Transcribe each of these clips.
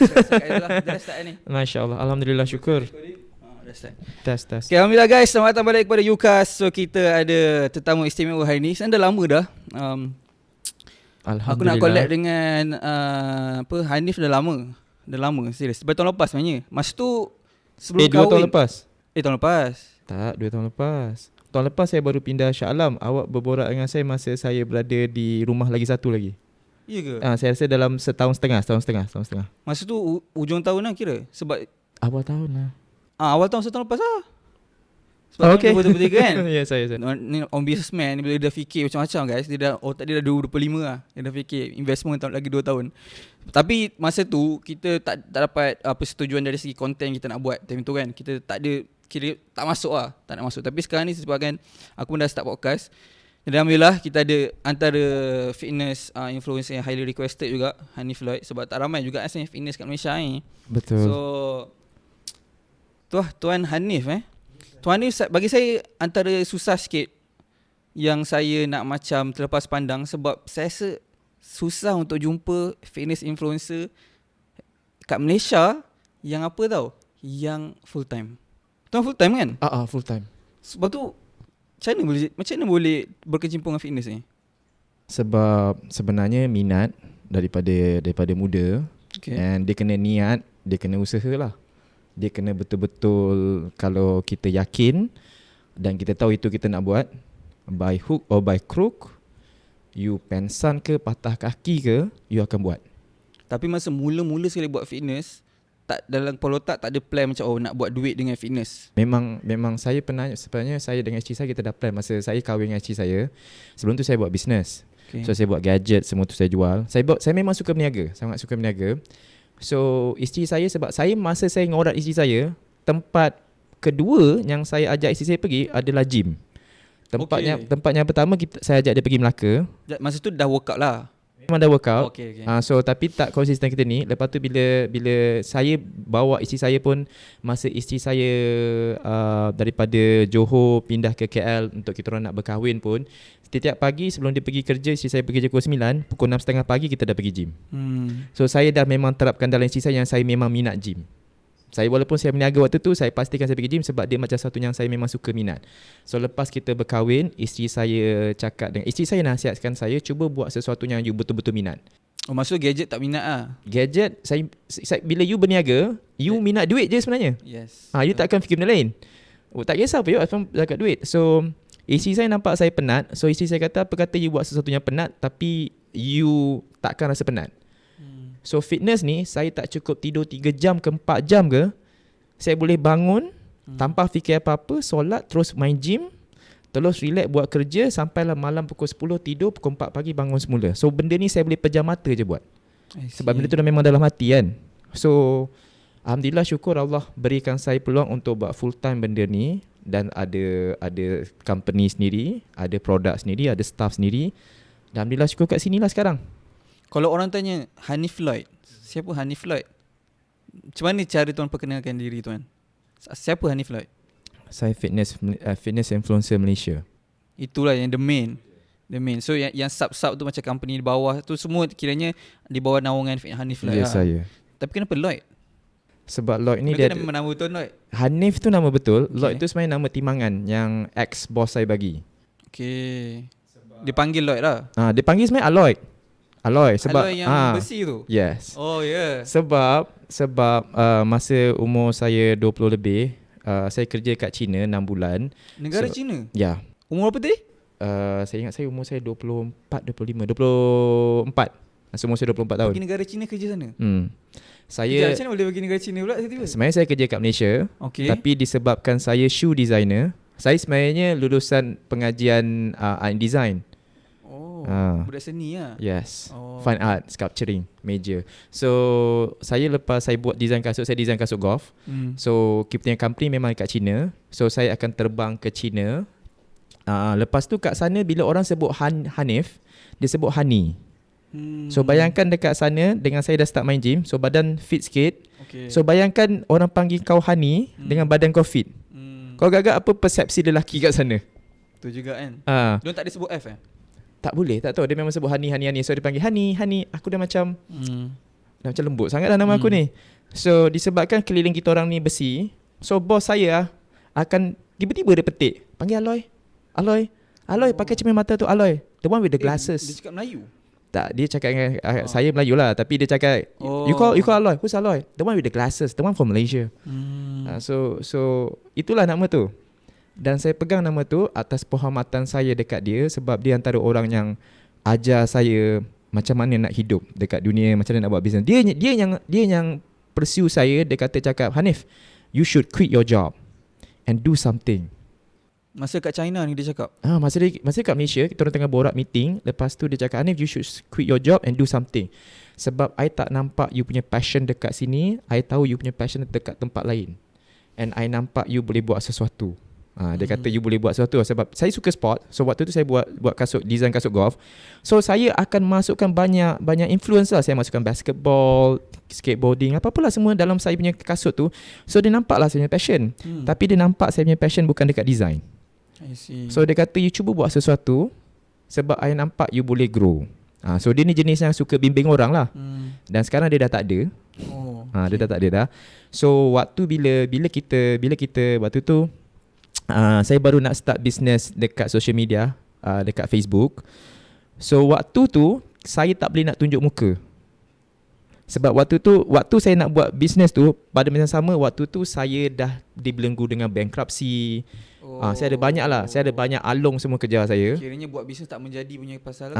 Dah start ni. Masya Allah, Alhamdulillah, syukur. Dah start. Tes. Okay, Alhamdulillah guys, selamat datang balik kepada UCAS. So kita ada tetamu istimewa hari ni. Sebenarnya dah lama dah. Aku nak collab dengan Hanif dah lama. Serius. Tahun lepas sebenarnya. Masa tu sebelum kahwin. 2 tahun lepas? Tahun lepas. Tak, 2 tahun lepas. Tahun lepas saya baru pindah Shah Alam. Awak berborak dengan saya masa saya berada di rumah lagi satu lagi. Ya ke? Saya rasa dalam setahun setengah. Masa tu ujung tahun lah kira. Sebab awal tahun lah. awal tahun setahun lepas lah. Sebab Okay. betul-betul kan. Ya, saya. Ni on businessman ni, bila dia fikir macam-macam guys, dia dah otak dia dah 25 lah. Dia dah fikir investment lagi 2 tahun. Tapi masa tu kita tak dapat persetujuan dari segi konten kita nak buat time tu kan. Kita tak ada, kira tak masuk lah, tak nak masuk. Tapi sekarang ni sebabkan aku pun dah start podcast. Jadi Alhamdulillah kita ada antara fitness influencer yang highly requested juga, Hanif Lloyd. Sebab tak ramai juga asalnya fitness kat Malaysia ni. Betul. So Tuan Hanif Tuan Hanif bagi saya antara susah sikit yang saya nak macam terlepas pandang. Sebab saya rasa susah untuk jumpa fitness influencer kat Malaysia yang apa tau, yang full time. Tuan full time kan? Full time. Sebab tu macam mana boleh berkecimpung dengan fitness ni? Sebab sebenarnya minat daripada muda. Okay. And dia kena niat, dia kena usaha lah. Dia kena betul-betul, kalau kita yakin dan kita tahu itu kita nak buat, by hook or by crook, you pensan ke, patah kaki ke, you akan buat. Tapi masa mula-mula sekali buat fitness, tak dalam kepala otak tak ada plan macam nak buat duit dengan fitness. Memang saya pernah, sebenarnya saya dengan isteri saya, kita dah plan masa saya kahwin dengan isteri saya. Sebelum tu saya buat business. Okay. So saya buat gadget, semua tu saya jual. Saya memang suka berniaga, sangat suka berniaga. So isteri saya, sebab masa saya ngorat isteri saya, tempat kedua yang saya ajak isteri saya pergi adalah gym. Tempat yang pertama saya ajak dia pergi Melaka. Masa tu dah workout lah. Memang dah workout. Okay. So tapi tak konsisten kita ni. Lepas tu bila saya bawa isteri saya pun, masa isteri saya daripada Johor pindah ke KL untuk kita orang nak berkahwin pun, setiap pagi sebelum dia pergi kerja, isteri saya pergi pukul 9, pukul 6.30 pagi kita dah pergi gym. So saya dah memang terapkan dalam isteri saya yang saya memang minat gym. Saya walaupun saya berniaga waktu tu, saya pastikan saya pergi gym sebab dia macam satu yang saya memang suka minat. So lepas kita berkahwin, isteri saya nasihatkan saya, cuba buat sesuatu yang you betul-betul minat. Oh, maksud gadget tak minat lah. Gadget, saya bila you berniaga, you minat duit je sebenarnya. Yes. You tak akan fikir benda lain. Tak kisah apa, you akan dapat duit. So isteri saya nampak saya penat. So isteri saya kata, apa kata you buat sesuatu yang penat tapi you takkan rasa penat. So fitness ni, saya tak cukup tidur 3 jam ke 4 jam ke, saya boleh bangun tanpa fikir apa-apa, solat, terus main gym, terus relax buat kerja, sampailah malam pukul 10 tidur, pukul 4 pagi bangun semula. So benda ni saya boleh pejam mata je buat. Sebab benda tu dah memang dalam hati kan. So Alhamdulillah, syukur Allah berikan saya peluang untuk buat full time benda ni. Dan ada company sendiri, ada produk sendiri, ada staff sendiri. Dan Alhamdulillah syukur kat sini lah sekarang. Kalau orang tanya Hanif Lloyd, siapa Hanif Lloyd? Macam mana cara tuan perkenalkan diri tuan? Siapa Hanif Lloyd? Saya fitness influencer Malaysia. Itulah yang the main. So yang sub tu macam company di bawah tu semua kiranya di bawah naungan Hanif Lloyd. Ya, saya. Tapi kenapa Lloyd? Sebab Lloyd ni dia nama tuan Lloyd. Hanif tu nama betul. Okay. Lloyd tu sebenarnya nama timangan yang ex-boss saya bagi. Okay. Dia panggil Lloyd lah. Dia panggil sebenarnya Aloy sebab Aloy yang besi tu. Yes. Oh yeah. Sebab masa umur saya 20 lebih, saya kerja kat China 6 bulan. Negara China? Ya. Umur apa tadi? Saya ingat umur saya 24. Masa umur saya 24 tahun. Pergi negara China kerja sana? Saya macam mana boleh pergi negara China pula tiba-tiba? Sebenarnya saya kerja kat Malaysia. Okay. Tapi disebabkan saya shoe designer, saya sebenarnya lulusan pengajian art and design. Budak seni lah. Yes. Fine art, sculpturing, major. So lepas saya buat design kasut, saya design kasut golf. So kita punya company memang kat China. So saya akan terbang ke China. Lepas tu kat sana bila orang sebut Hanif, dia sebut Hani. So bayangkan dekat sana dengan saya dah start main gym, so badan fit sikit. Okay. So bayangkan orang panggil kau Hani dengan badan kau fit. Kau agak apa persepsi lelaki kat sana? Tu juga kan. Diorang tak ada sebut F Tak boleh, tak tahu. Dia memang sebut Hani. So dia panggil Hani. Aku dah macam Dah macam lembut sangat dah nama aku ni. So disebabkan keliling kita orang ni besi, so bos saya akan tiba-tiba dia petik, panggil Aloy pakai cermin mata tu, Aloy, the one with the glasses. Dia cakap Melayu? Tak, dia cakap dengan saya Melayu lah, tapi dia cakap you call Aloy. Who's Aloy? The one with the glasses, the one from Malaysia. So itulah nama tu. Dan saya pegang nama tu atas penghormatan saya dekat dia, sebab dia antara orang yang ajar saya macam mana nak hidup dekat dunia, macam mana nak buat bisnes. Dia yang pursue saya. Dia cakap, Hanif, you should quit your job and do something. Masa kat China ni dia cakap? Masa kat Malaysia, kita orang tengah borak meeting. Lepas tu dia cakap, Hanif, you should quit your job and do something. Sebab I tak nampak you punya passion dekat sini, I tahu you punya passion dekat tempat lain. And I nampak you boleh buat sesuatu. Dia kata you boleh buat sesuatu. Sebab saya suka sport. So waktu tu saya buat kasut, design kasut golf. So saya akan masukkan banyak influence lah. Saya masukkan basketball, skateboarding, apa-apalah semua dalam saya punya kasut tu. So dia nampak lah saya punya passion. Tapi dia nampak saya punya passion bukan dekat design. I see. So dia kata you cuba buat sesuatu, sebab I nampak you boleh grow. So dia ni jenis yang suka bimbing orang lah. Dan sekarang dia dah tak ada. Dia dah tak ada dah. So waktu bila kita waktu tu saya baru nak start business dekat social media, dekat Facebook. So waktu tu saya tak boleh nak tunjuk muka. Sebab waktu saya nak buat business tu, pada masa sama waktu tu saya dah dibelenggu dengan bankruptcy. Saya ada banyak alung semua kejar saya. Kiranya buat bisnes tak menjadi punya pasal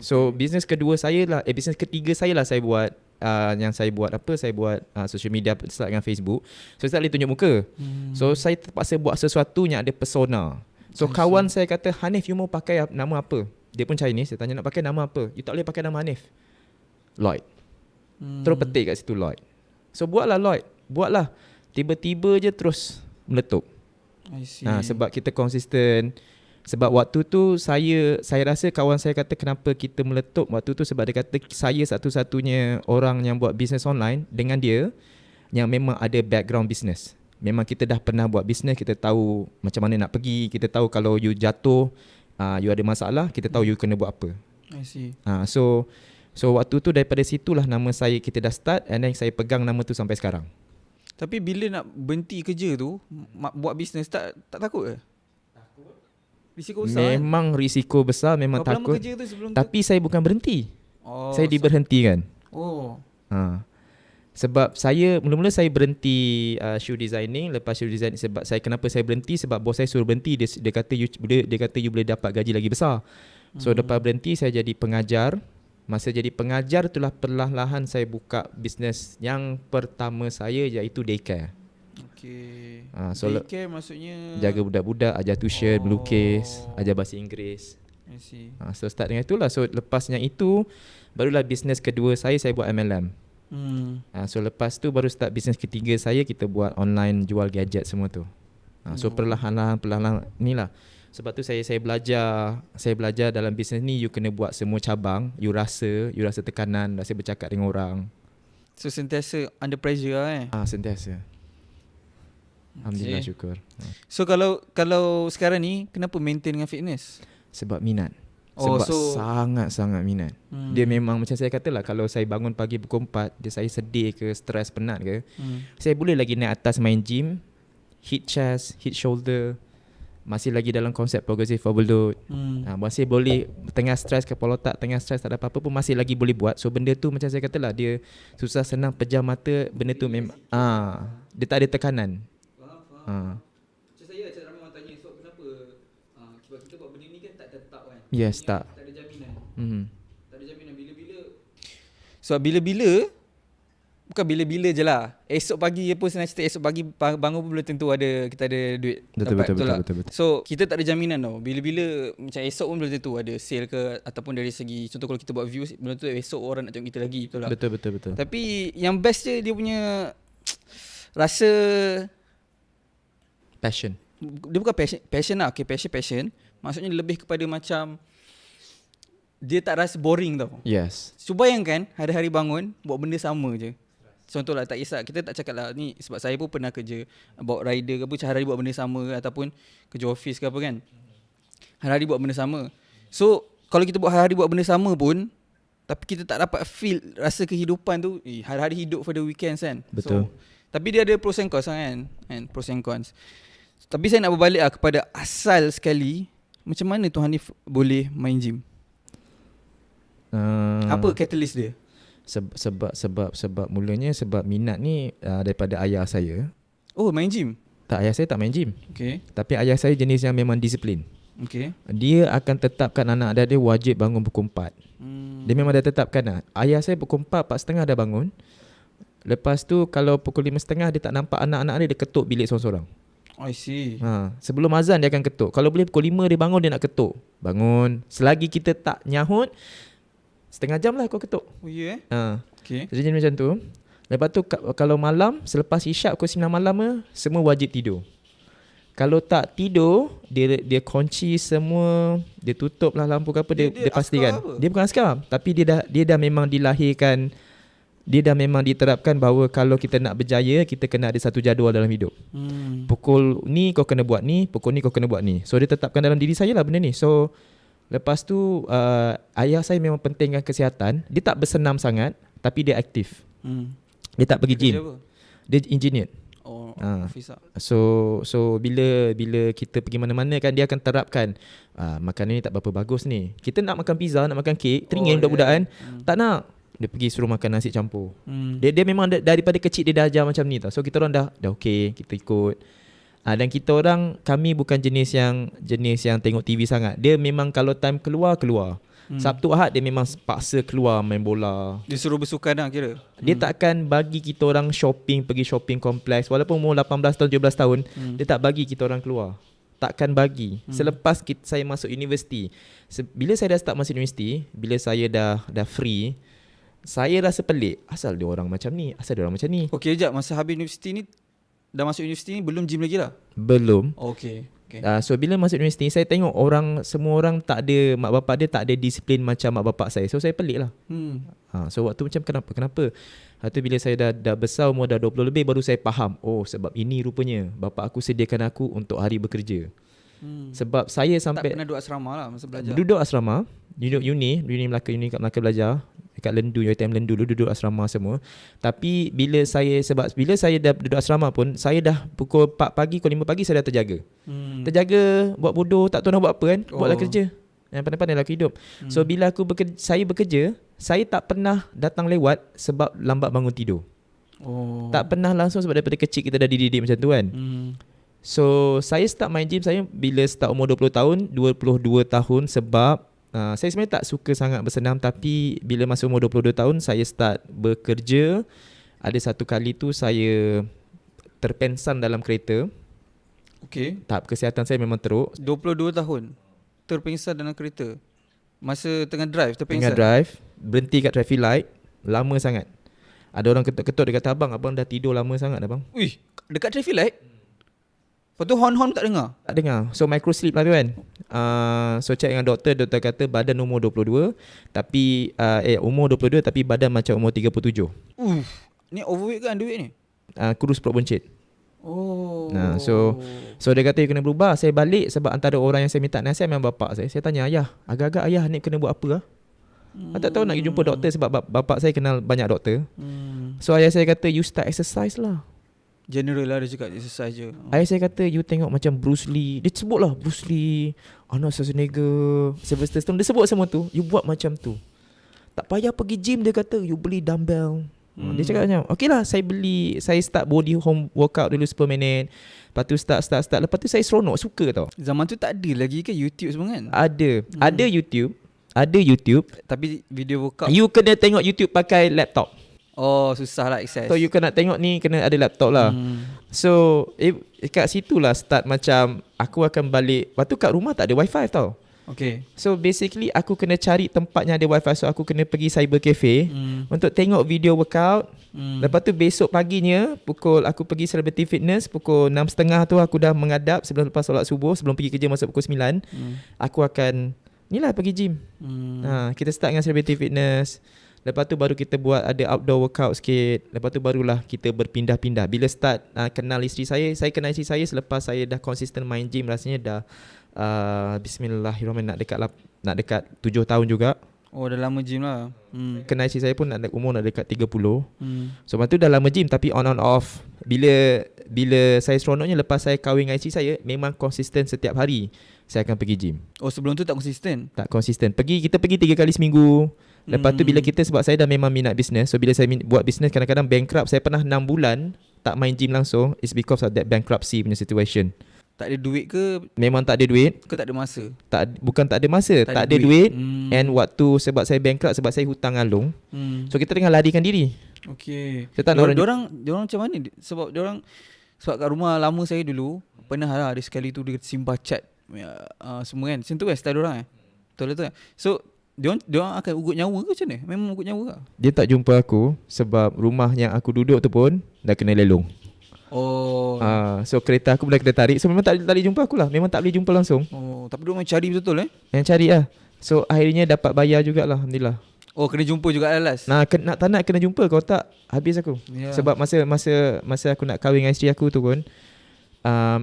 So bisnes kedua saya lah, bisnes ketiga saya lah saya buat. Saya buat social media start dengan Facebook. So saya tak boleh tunjuk muka. So saya terpaksa buat sesuatu yang ada persona. So kawan saya kata, Hanif, you mau pakai nama apa? Dia pun Chinese. Saya tanya nak pakai nama apa? You tak boleh pakai nama Hanif, Lloyd. Terus petik kat situ Lloyd. So buatlah Lloyd. Buatlah. Tiba-tiba je terus meletup. I see. Sebab kita konsisten. Sebab waktu tu saya rasa kawan saya kata kenapa kita meletup waktu tu, sebab dia kata saya satu-satunya orang yang buat bisnes online dengan dia yang memang ada background bisnes. Memang kita dah pernah buat bisnes, kita tahu macam mana nak pergi, kita tahu kalau you jatuh, you ada masalah, kita tahu you kena buat apa. I see. So waktu tu daripada situlah nama saya kita dah start, and then saya pegang nama tu sampai sekarang. Tapi bila nak berhenti kerja tu, buat bisnes, tak takut ke? Risiko besar. Memang risiko besar, memang berapa takut. Lama kerja tu sebelum Tapi saya bukan berhenti. Saya diberhentikan. Sebab mula-mula saya berhenti shoe designing. Lepas shoe designing, sebab kenapa saya berhenti, sebab bos saya suruh berhenti. Dia kata you boleh dapat gaji lagi besar. So lepas berhenti saya jadi pengajar. Masa jadi pengajar itulah perlahan-lahan saya buka bisnes yang pertama saya, iaitu daycare. Okay. So daycare maksudnya jaga budak-budak, ajar tuition, melukis, ajar bahasa Inggeris. I see. So start dengan itulah. So lepasnya itu, barulah bisnes kedua saya buat MLM. So lepas tu baru start bisnes ketiga saya, kita buat online jual gadget semua tu. So perlahan-lahan ni lah. Sebab tu saya belajar dalam bisnes ni, you kena buat semua cabang. You rasa tekanan, rasa bercakap dengan orang. So sentiasa under pressure lah Sentiasa. Alhamdulillah, syukur. So kalau sekarang ni, kenapa maintain dengan fitness? Sebab minat. Sangat-sangat minat. Dia memang macam saya katalah, kalau saya bangun pagi pukul 4, saya sedih ke, stres, penat ke, saya boleh lagi naik atas main gym, hit chest, hit shoulder, masih lagi dalam konsep progressive overload. Masih boleh, tengah stres kepala otak, tengah stres tak ada apa-apa pun masih lagi boleh buat. So benda tu macam saya katalah, dia susah senang pejam mata, benda tu memang dia tak ada tekanan. Macam saya ramai orang tanya, so kenapa sebab kita buat benda ni kan tak tetap kan. Yes, tak ada jaminan. Tak ada jaminan bila-bila. So bila-bila, bukan bila-bila je lah. Esok pagi pun senang cerita, esok pagi bangun pun belum tentu kita ada duit. Betul. So kita tak ada jaminan tau. Bila-bila macam esok pun belum tentu ada sale ke, ataupun dari segi contoh kalau kita buat views, belum tentu esok orang nak tengok kita lagi. Betul tak? Betul. Tapi yang best je dia punya rasa passion. Dia bukan passion lah. Okay, passion. Maksudnya lebih kepada macam dia tak rasa boring tau. Yes. Cuba bayangkan hari-hari bangun buat benda sama je. Contohlah, tak kisah, kita tak cakap lah ni, sebab saya pun pernah kerja bawa rider ke apa, hari-hari buat benda sama ke, ataupun kerja office ke apa kan, hari-hari buat benda sama. So kalau kita buat hari-hari buat benda sama pun, tapi kita tak dapat feel rasa kehidupan tu. Hari-hari hidup for the weekends kan. Betul. So, tapi dia ada pros and cons kan, pros and cons. Tapi saya nak berbalik kepada asal sekali, macam mana tu Hanif boleh main gym? Apa catalyst dia? Sebab mulanya sebab minat ni daripada ayah saya. Oh, main gym? Tak, ayah saya tak main gym. Okay. Tapi ayah saya jenis yang memang disiplin. Okay. Dia akan tetapkan anak dia wajib bangun pukul 4. Dia memang dah tetapkan lah. Ayah saya pukul 4, 4.30 dah bangun. Lepas tu kalau pukul 5.30 dia tak nampak anak-anak dia ketuk bilik sorang-sorang. I see. Sebelum azan dia akan ketuk. Kalau boleh pukul 5 dia bangun, dia nak ketuk. Bangun. Selagi kita tak nyahut, setengah jam lah kau ketuk. Oh ya Okay. Jadi macam tu. Lepas tu kalau malam, selepas isyak pukul 9 malam semua wajib tidur. Kalau tak tidur, dia kunci semua, dia tutup lah lampu ke apa, dia pastikan. Apa? Dia bukan askar, tapi dia dah memang dilahirkan, dia dah memang diterapkan bahawa kalau kita nak berjaya, kita kena ada satu jadual dalam hidup. Pukul ni kau kena buat ni, pukul ni kau kena buat ni. So dia tetapkan dalam diri saya lah benda ni. So lepas tu ayah saya memang pentingkan kesihatan. Dia tak bersenam sangat, tapi dia aktif. Dia tak pergi gym. Dia engineer. Oh, officer. So bila kita pergi mana-mana kan, dia akan terapkan makanan ni tak berapa bagus ni. Kita nak makan pizza, nak makan kek, teringin budak-budak kan. Tak nak. Dia pergi suruh makan nasi campur. Dia memang daripada kecil dia dah ajar macam ni tau. So kita orang dah okey, kita ikut. Dan kita orang, kami bukan jenis yang tengok TV sangat. Dia memang kalau time keluar. Sabtu Ahad dia memang paksa keluar main bola. Dia suruh bersukan lah kira. Dia takkan bagi kita orang pergi shopping kompleks. Walaupun umur 18 tahun, 17 tahun, dia tak bagi kita orang keluar. Takkan bagi. Selepas saya masuk universiti. Bila saya dah start masuk universiti, bila saya dah free, saya rasa pelik. Asal dia orang macam ni? Okey, sekejap. Masa habis universiti ni, dah masuk universiti ni belum gym lagi lah? Belum. Okay. So bila masuk universiti, saya tengok semua orang tak ada, mak bapak dia tak ada disiplin macam mak bapak saya. So saya pelik lah. So waktu macam kenapa? Lepas bila saya dah besar, umur dah 20 lebih, baru saya faham. Oh, sebab ini rupanya bapak aku sediakan aku untuk hari bekerja. Sebab saya sampai tak pernah duduk asrama lah masa belajar. Duduk asrama, duduk uni Melaka, uni kat Melaka belajar. Dekat Lendu, UiTM Lendu dulu, duduk asrama semua. Tapi bila saya dah duduk asrama pun, saya dah pukul 4 pagi, pukul 5 pagi saya dah terjaga. Terjaga, buat bodoh, tak tahu nak buat apa kan. Buatlah kerja. Yang pandai-pandai lah hidup. So bila saya bekerja, saya tak pernah datang lewat sebab lambat bangun tidur. Tak pernah langsung, sebab daripada kecil kita dah dididik macam tu kan. So saya start main gym saya bila start umur 20 tahun, 22 tahun sebab saya sebenarnya tak suka sangat bersenam. Tapi bila masa umur 22 tahun saya start bekerja. Ada satu kali tu saya terpensan dalam kereta. Okay. Tahap kesihatan saya memang teruk. 22 tahun terpengsan dalam kereta. Masa tengah drive terpengsan? Tengah drive, berhenti kat traffic light. Lama sangat. Ada orang ketuk-ketuk, dia kata, abang dah tidur lama sangat abang. Wih, dekat traffic light? Lepas tu horn-horn tak dengar? Tak dengar. So micro sleep lah tu kan. So check dengan doktor kata badan umur 22. Tapi umur 22 tapi badan macam umur 37. Ni overweight ke underweight ni? Kurus perut buncit. So dia kata kena berubah. Saya balik sebab antara orang yang saya minta nasihat memang bapak saya. Saya tanya ayah, agak-agak ayah ni kena buat apa lah? Tak tahu nak pergi jumpa doktor sebab bapak saya kenal banyak doktor. So ayah saya kata, you start exercise lah. General lah dia cakap exercise je. Ayah saya kata, you tengok macam Bruce Lee. Dia sebut lah Bruce Lee, Arnold Schwarzenegger, Sylvester Stallone. Dia sebut semua tu. You buat macam tu. Tak payah pergi gym, dia kata. You beli dumbbell. Dia cakap macam, okay lah, saya start body home workout dulu 10 minit. Lepas tu start. Lepas tu saya seronok, suka tau. Zaman tu tak ada lagi ke YouTube semua kan? Ada YouTube. Tapi video workout You kena tengok YouTube pakai laptop. Oh, susah lah access. So you kena tengok ni, kena ada laptop lah. So kat situ lah start macam aku akan balik. Lepas tu kat rumah tak ada wifi tau. Okay. So basically aku kena cari tempatnya ada wifi. So aku kena pergi cyber cafe untuk tengok video workout. Lepas tu besok paginya aku pergi Celebrity Fitness. Pukul 6.30 tu aku dah mengadap sebelum lepas solat subuh. Sebelum pergi kerja masuk pukul 9. Aku akan pergi gym. Kita start dengan Celebrity Fitness. Lepas tu baru kita buat ada outdoor workout sikit. Lepas tu barulah kita berpindah-pindah. Bila start kenal isteri saya kenal isteri saya selepas saya dah konsisten main gym. Rasanya dah Bismillahirrahmanirrahim nak dekat 7 tahun juga. Oh dah lama gym lah. Kenal IC saya pun umur nak dekat 30. So lepas tu dah lama gym tapi on off. Bila saya seronoknya lepas saya kahwin dengan IC saya, memang konsisten setiap hari saya akan pergi gym. Oh sebelum tu tak konsisten? Tak konsisten. Kita pergi 3 kali seminggu. Lepas tu bila kita, sebab saya dah memang minat bisnes. So bila saya buat bisnes, kadang-kadang bankrupt. Saya pernah 6 bulan tak main gym langsung. It's because of that bankruptcy punya situation. Tak ada duit ke? Memang tak ada duit. Ke tak ada masa? Bukan tak ada masa, tak ada duit. And waktu sebab saya bankrupt, sebab saya hutang alung. So kita tengah larikan diri. Okay. Saya tak nak Diorang macam mana? Sebab kat rumah lama saya dulu pernah lah ada sekali tu dia simpah cat semua kan. Macam tu kan style diorang Betul kan? So diorang akan ugut nyawa ke macam mana? Memang ugut nyawa ke? Dia tak jumpa aku sebab rumah yang aku duduk tu pun dah kena lelong. Oh. So kereta aku dah kena tarik. So memang tak boleh jumpa aku lah. Memang tak boleh jumpa langsung. Oh, tapi diorang cari betul Yang cari lah. So akhirnya dapat bayar jugalah, alhamdulillah. Oh, kena jumpa juga last. Nak tak nak kena jumpa, kalau tak habis aku. Sebab masa aku nak kahwin dengan isteri aku tu pun,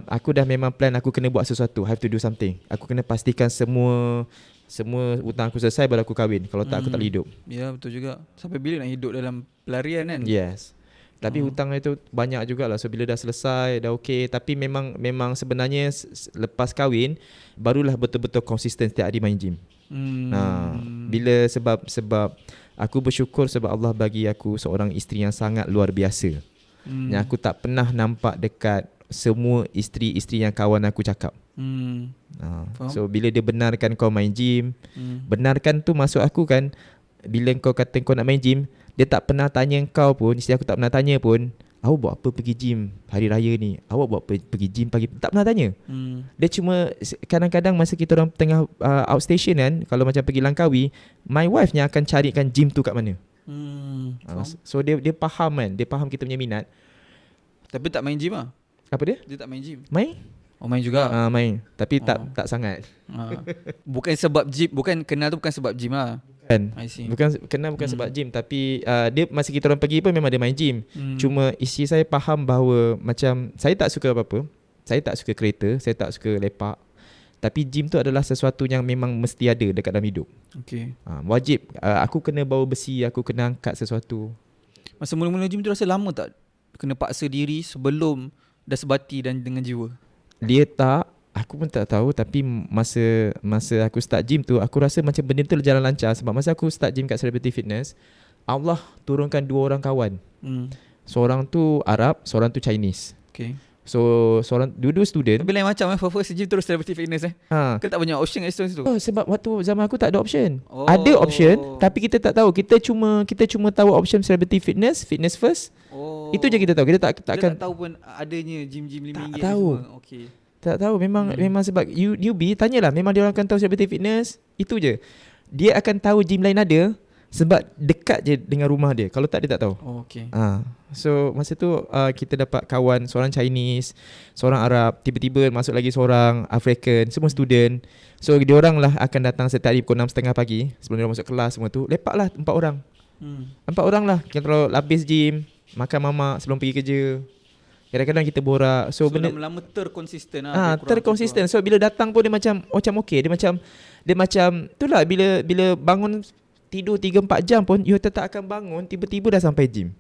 aku dah memang plan aku kena buat sesuatu. Have to do something. Aku kena pastikan semua hutang aku selesai baru aku kahwin. Kalau tak aku tak boleh hidup. Ya, betul juga. Sampai bila nak hidup dalam pelarian kan? Yes. Tapi hutang itu banyak jugalah. So bila dah selesai, dah okey. Tapi memang sebenarnya lepas kahwin barulah betul-betul konsisten setiap hari main gym. Bila sebab aku bersyukur sebab Allah bagi aku seorang isteri yang sangat luar biasa. Yang aku tak pernah nampak dekat semua isteri-isteri yang kawan aku cakap. So bila dia benarkan kau main gym, benarkan tu maksud aku kan, bila kau kata kau nak main gym, dia tak pernah tanya kau pun, isteri aku tak pernah tanya pun, awak buat apa pergi gym hari raya ni? Awak buat apa pergi gym pagi? Tak pernah tanya. Dia cuma kadang-kadang masa kita orang tengah outstation kan, kalau macam pergi Langkawi, my wife yang akan carikan gym tu kat mana. So dia faham kan, dia faham kita punya minat. Tapi tak main gym lah. Apa dia? Dia tak main gym. Main? Oh, main juga. Main. Tapi tak sangat. Bukan sebab gym, bukan kenal tu bukan sebab gym lah. Bukan sebab gym. Tapi dia masa kita orang pergi pun memang dia main gym. Cuma isteri saya faham bahawa macam saya tak suka apa-apa. Saya tak suka kereta, saya tak suka lepak. Tapi gym tu adalah sesuatu yang memang mesti ada dekat dalam hidup. Okay. Wajib. Aku kena bawa besi, aku kena angkat sesuatu. Masa mula-mula gym tu rasa lama tak? Kena paksa diri sebelum dah sebati dan dengan jiwa. Dia tak. Aku pun tak tahu. Tapi masa aku start gym tu, aku rasa macam benda tu jalan lancar. Sebab masa aku start gym kat Celebrity Fitness, Allah turunkan 2 orang kawan. Seorang tu Arab, seorang tu Chinese. Okay. So seorang dua-dua student. Tapi lain macam first gym terus Celebrity Fitness Kan tak banyak option kat situ. Sebab waktu zaman aku tak ada option. Ada option tapi kita tak tahu. Kita cuma tahu option Celebrity Fitness, Fitness First. Itu je kita tahu. Kita tak tahu pun adanya gym-gym RM5 tak tahu. Okay. Tak tahu. Memang sebab newbie, tanyalah. Memang dia orang akan tahu Celebrity Fitness. Itu je. Dia akan tahu gym lain ada sebab dekat je dengan rumah dia. Kalau tak, dia tak tahu. Okay. So masa tu kita dapat kawan, seorang Chinese, seorang Arab, tiba-tiba masuk lagi seorang African, semua student. So dia orang lah akan datang setiap hari pukul 6.30 pagi. Sebelum dia masuk kelas semua tu, lepak lah 4 orang. 4 orang lah. Kita kalau habis gym, makan mamak sebelum pergi kerja. Kadang-kadang kita borak. So benda lama-lama terkonsisten lah. Terkonsisten. So bila datang pun dia macam okey, dia macam itulah bila bangun tidur 3-4 jam pun you tetap akan bangun, tiba-tiba dah sampai gym.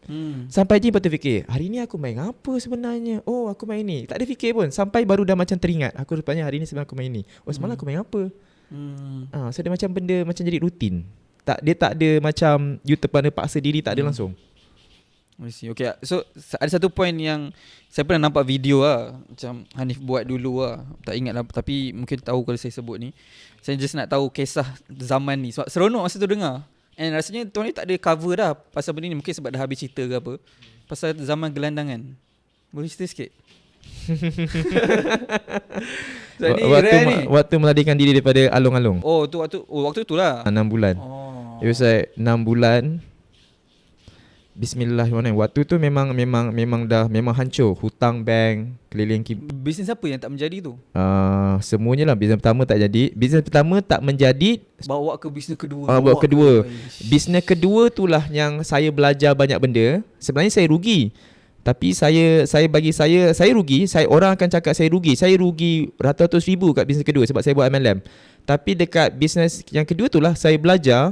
Sampai gym lepas tu fikir, hari ni aku main apa sebenarnya? Oh, aku main ni. Tak ada fikir pun. Sampai baru dah macam teringat, aku rupanya hari ni sebenarnya aku main ni. Oh, semalam aku main apa? So dia macam benda macam jadi rutin. Dia tak ada macam you terpaksa paksa diri, tak ada langsung. Okay, so ada satu point yang saya pernah nampak video lah, macam Hanif buat dulu lah. Tak ingat lah, tapi mungkin tahu kalau saya sebut ni. Saya just nak tahu kisah zaman ni. Sebab seronok masa tu dengar. And rasanya tuan ni tak ada cover dah pasal benda ni. Mungkin sebab dah habis cerita ke apa. Pasal zaman gelandangan. Boleh cerita sikit? Waktu melarikan diri daripada alung-alung. Oh, tu waktu tu lah 6 bulan. It was like 6 bulan. Bismillahirrahmanirrahim. Waktu tu memang hancur. Hutang bank, keliling bisnes apa yang tak menjadi tu? Semuanya lah. Bisnes pertama tak jadi. Bisnes pertama tak menjadi, bawa ke bisnes kedua. bawa kedua. Bisnes kedua itulah yang saya belajar banyak benda. Sebenarnya saya rugi. Tapi saya rugi. Orang akan cakap saya rugi. Saya rugi ratus-ratus ribu kat bisnes kedua sebab saya buat MLM. Tapi dekat bisnes yang kedua itulah saya belajar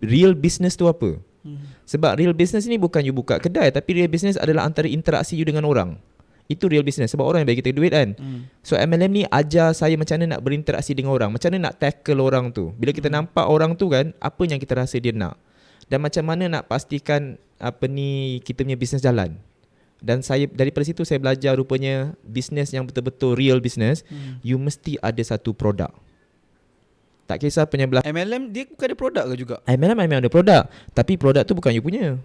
real business tu apa. Sebab real business ni bukan you buka kedai, tapi real business adalah antara interaksi you dengan orang. Itu real business. Sebab orang yang bagi kita duit kan. So MLM ni ajar saya macam mana nak berinteraksi dengan orang, macam mana nak tackle orang tu. Bila kita nampak orang tu kan, apa yang kita rasa dia nak, dan macam mana nak pastikan kita punya business jalan. Dan saya daripada situ saya belajar rupanya business yang betul-betul real business, you mesti ada satu produk. Tak kisah penyebelah. MLM dia bukan ada produk ke juga? MLM memang ada produk, tapi produk tu bukan you punya.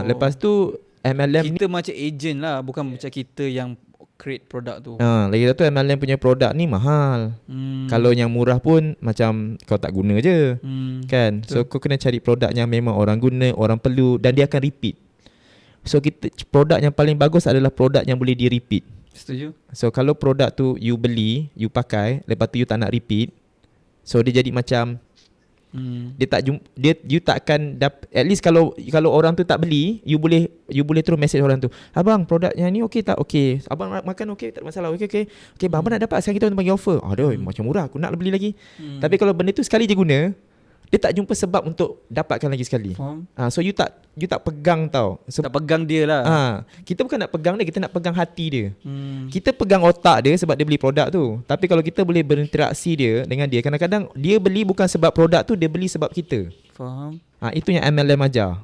Lepas tu MLM kita macam agent lah, bukan macam kita yang create produk tu. Lagi satu MLM punya produk ni mahal. Kalau yang murah pun macam kau tak guna je. Kan? So kau kena cari produk yang memang orang guna, orang perlu, dan dia akan repeat. So produk yang paling bagus adalah produk yang boleh di repeat. Setuju. So kalau produk tu you beli, you pakai, lepas tu you tak nak repeat, so dia jadi macam you tak akan at least kalau orang tu tak beli, you boleh terus message orang tu, abang produk yang ni okey tak? Okey. Abang makan okey, tak ada masalah. Okey bang, abang nak dapat sekarang kita bagi offer. Aduh, macam murah, aku nak beli lagi. Tapi kalau benda tu sekali je guna, dia tak jumpa sebab untuk dapatkan lagi sekali. So you tak pegang tau. Tak pegang dia lah. Kita bukan nak pegang dia, kita nak pegang hati dia. Kita pegang otak dia sebab dia beli produk tu. Tapi kalau kita boleh berinteraksi dia dengan dia, kadang-kadang dia beli bukan sebab produk tu, dia beli sebab kita. Faham. Itu yang MLM ajar.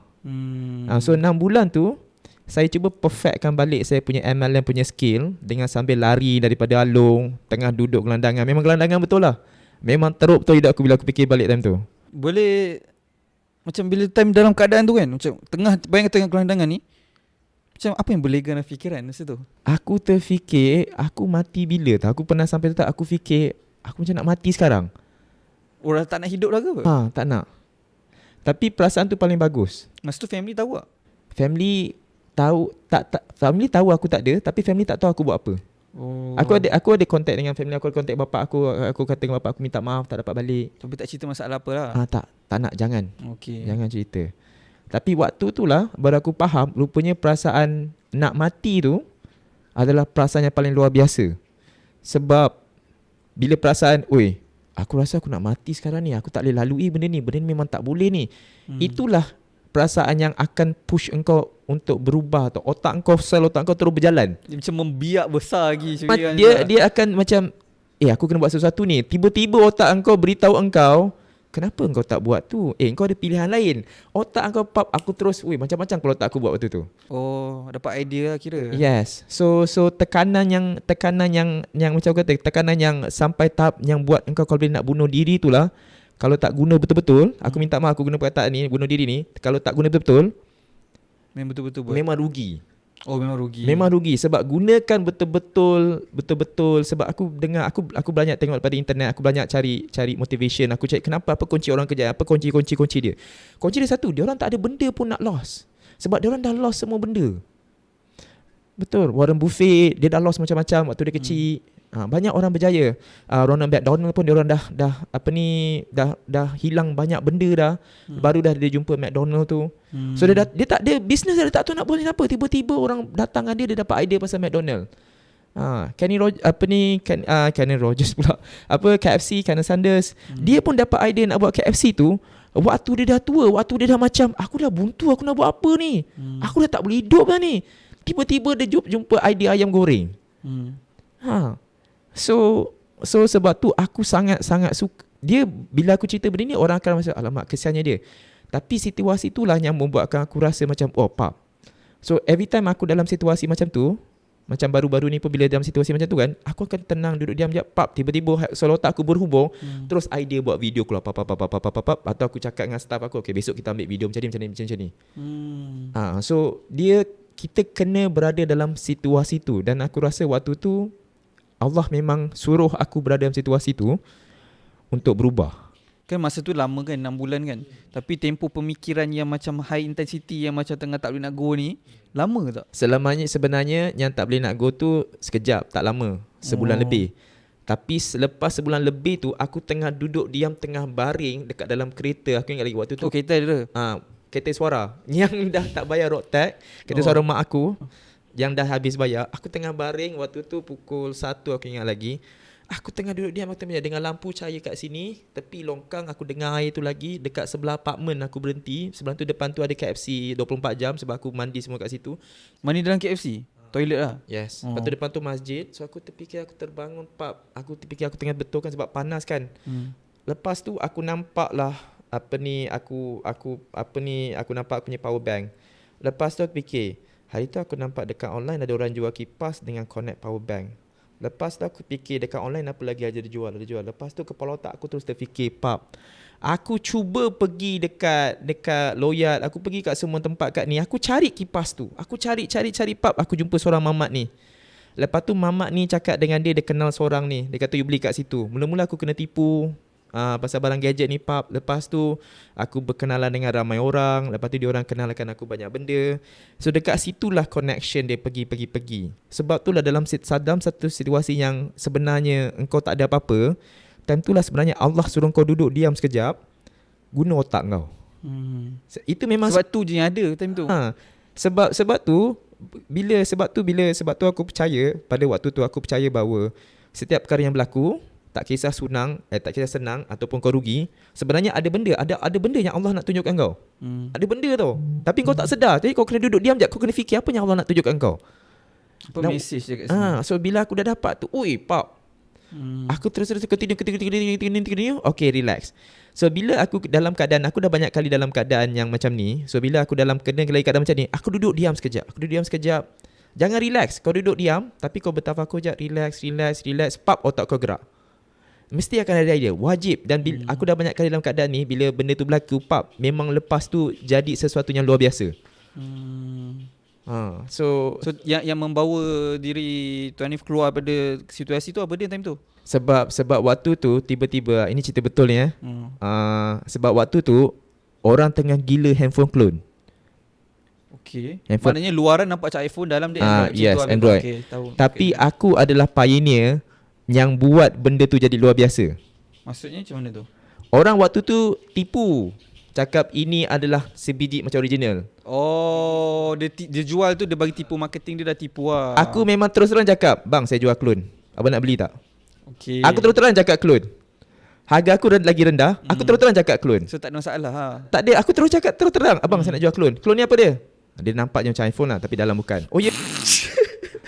So 6 bulan tu saya cuba perfectkan balik saya punya MLM punya skill dengan sambil lari daripada Along, tengah duduk gelandangan. Memang gelandangan betul lah. Memang teruk betul hidup aku bila aku fikir balik time tu. Boleh macam bila time dalam keadaan tu kan, macam tengah gelandangan ni, macam apa yang berlega dalam fikiran masa tu? Aku terfikir aku mati bila tak? Aku pernah sampai tu aku fikir aku macam nak mati sekarang. Orang tak nak hidup lah ke? Tak nak. Tapi perasaan tu paling bagus. Masa tu family tahu tak? Family tahu family tahu aku tak ada, tapi family tak tahu aku buat apa. Aku ada contact dengan family aku, contact bapak aku. Aku kata dengan bapak aku minta maaf tak dapat balik. Tapi tak cerita masalah apa lah. Tak nak, jangan. Okay. Jangan cerita. Tapi waktu tu lah baru aku faham rupanya perasaan nak mati tu adalah perasaan yang paling luar biasa. Sebab bila perasaan, aku rasa aku nak mati sekarang ni, aku tak boleh lalui benda ni memang tak boleh ni. Itulah perasaan yang akan push engkau untuk berubah. Otak engkau terus berjalan. Dia macam membiak besar lagi. Dia akan macam aku kena buat sesuatu ni. Tiba-tiba otak engkau beritahu engkau, kenapa engkau tak buat tu? Engkau ada pilihan lain. Otak engkau aku terus macam-macam kalau tak aku buat waktu tu. Dapat idea lah kira. Yes. So tekanan yang macam kata, tekanan yang sampai tahap yang buat engkau kalau boleh nak bunuh diri tu lah. Kalau tak guna betul-betul, aku minta maaf aku guna perkataan ni, bunuh diri ni. Kalau tak guna betul-betul, memang betul-betul buat. Memang rugi. Memang rugi sebab gunakan betul-betul. Sebab aku dengar, aku banyak tengok daripada internet, aku banyak cari motivation, aku cari kenapa, apa kunci orang kerja, apa kunci dia. Kunci dia satu, dia orang tak ada benda pun nak lost. Sebab dia orang dah lost semua benda. Betul. Warren Buffett dia dah lost macam-macam waktu dia kecil. Banyak orang berjaya. Ronald McDonald pun dia orang dah hilang banyak benda dah. Baru dah dia jumpa McDonald tu. So dia tak ada business, dia tak tahu nak buat apa. Tiba-tiba orang datang dengan dia dapat idea pasal McDonald. Kenny Rogers pula. KFC, Colonel Sanders. Dia pun dapat idea nak buat KFC tu waktu dia dah tua, waktu dia dah macam aku dah buntu, aku nak buat apa ni? Aku dah tak boleh hidup dah ni. Tiba-tiba dia jumpa idea ayam goreng. So sebab tu aku sangat-sangat suka dia. Bila aku cerita benda ni, orang akan rasa alamak kesiannya dia. Tapi situasi itulah yang membuatkan aku rasa macam pap. So every time aku dalam situasi macam tu, macam baru-baru ni pun bila dalam situasi macam tu kan, aku akan tenang duduk diam je, tiba-tiba soal otak aku berhubung, terus idea buat video keluar pap. Atau aku cakap dengan staff aku, okay besok kita ambil video macam ni. So kita kena berada dalam situasi tu. Dan aku rasa waktu tu Allah memang suruh aku berada dalam situasi tu untuk berubah. Kan masa tu lama kan, 6 bulan kan. Tapi tempoh pemikiran yang macam high intensity, yang macam tengah tak boleh nak go ni, lama tak? Sebenarnya yang tak boleh nak go tu sekejap, tak lama, sebulan lebih. Tapi selepas sebulan lebih tu, aku tengah duduk diam, tengah baring dekat dalam kereta. Aku ingat lagi waktu tu. Kereta dia? Kereta suara yang dah tak bayar road tax. Kereta suara mak aku yang dah habis bayar. Aku tengah baring waktu tu pukul 1, aku ingat lagi. Aku tengah duduk diam, aku tengah dengan lampu cahaya kat sini, tepi longkang aku dengar air tu lagi. Dekat sebelah apartmen aku berhenti. Sebelah tu depan tu ada KFC 24 jam sebab aku mandi semua kat situ. Mandi dalam KFC? Toilet lah? Yes. Lepas tu depan tu masjid. So aku terfikir aku terbangun pub. Aku terfikir aku tengah betulkan sebab panas kan. Lepas tu aku nampak lah aku nampak aku punya power bank. Lepas tu aku fikir, hari tu aku nampak dekat online ada orang jual kipas dengan connect power bank. Lepas tu aku fikir dekat online apa lagi ada dijual. Lepas tu kepala otak aku terus terfikir, pap, aku cuba pergi dekat Loyat, aku pergi kat semua tempat kat ni, aku cari kipas tu. Aku cari pap, aku jumpa seorang mamat ni. Lepas tu mamat ni cakap dengan dia kenal seorang ni. Dia kata you beli kat situ. Mula-mula aku kena tipu pasal barang gadget ni pap. Lepas tu aku berkenalan dengan ramai orang. Lepas tu dia orang kenalkan aku banyak benda. So dekat situlah connection dia pergi. Sebab tu lah dalam satu situasi yang sebenarnya engkau tak ada apa-apa, time tu lah sebenarnya Allah suruh kau duduk diam sekejap, guna otak kau. Itu memang sebab tu je yang ada time tu. Sebab tu aku percaya, pada waktu tu aku percaya bahawa setiap perkara yang berlaku, tak kisah senang ataupun kau rugi, sebenarnya ada benda yang Allah nak tunjukkan kau. Ada benda tau. Tapi kau tak sedar. Jadi kau kena duduk diam je. Kau kena fikir apa yang Allah nak tunjukkan kau. Apa message dia kat sini? So bila aku dah dapat tu, oi pap, aku terus continue. Okay, relax. So bila aku dalam keadaan, aku dah banyak kali dalam keadaan yang macam ni. So bila aku dalam keadaan macam ni, aku duduk diam sekejap. Jangan relax. Kau duduk diam, tapi kau bertafakur sekejap. Relax. Pap, otak kau gerak. Mesti akan ada idea. Wajib. Dan aku dah banyak kali dalam keadaan ni, bila benda tu berlaku, pap, memang lepas tu jadi sesuatu yang luar biasa. So yang membawa diri Tuan Hanif keluar pada situasi tu apa dia time tu? Sebab waktu tu tiba-tiba, ini cerita betul ni sebab waktu tu orang tengah gila handphone clone. Okay. Maknanya luaran nampak macam iPhone, dalam dia Android. Yes, Android. Okay, tahu. Tapi aku adalah pioneer yang buat benda tu jadi luar biasa. Maksudnya macam mana tu? Orang waktu tu tipu, cakap ini adalah sebiji macam original. Oh, dia jual tu, dia bagi tipu marketing, dia dah tipu lah. Aku memang terus terang cakap, bang, saya jual clone, abang nak beli tak? Okay. Aku terus terang cakap clone. Harga aku lagi rendah, aku terus terang cakap clone. So tak ada masalah Tak ada, aku terus cakap terus terang, abang saya nak jual clone. Clone ni apa dia? Dia nampaknya macam iPhone lah, tapi dalam bukan. Oh ya.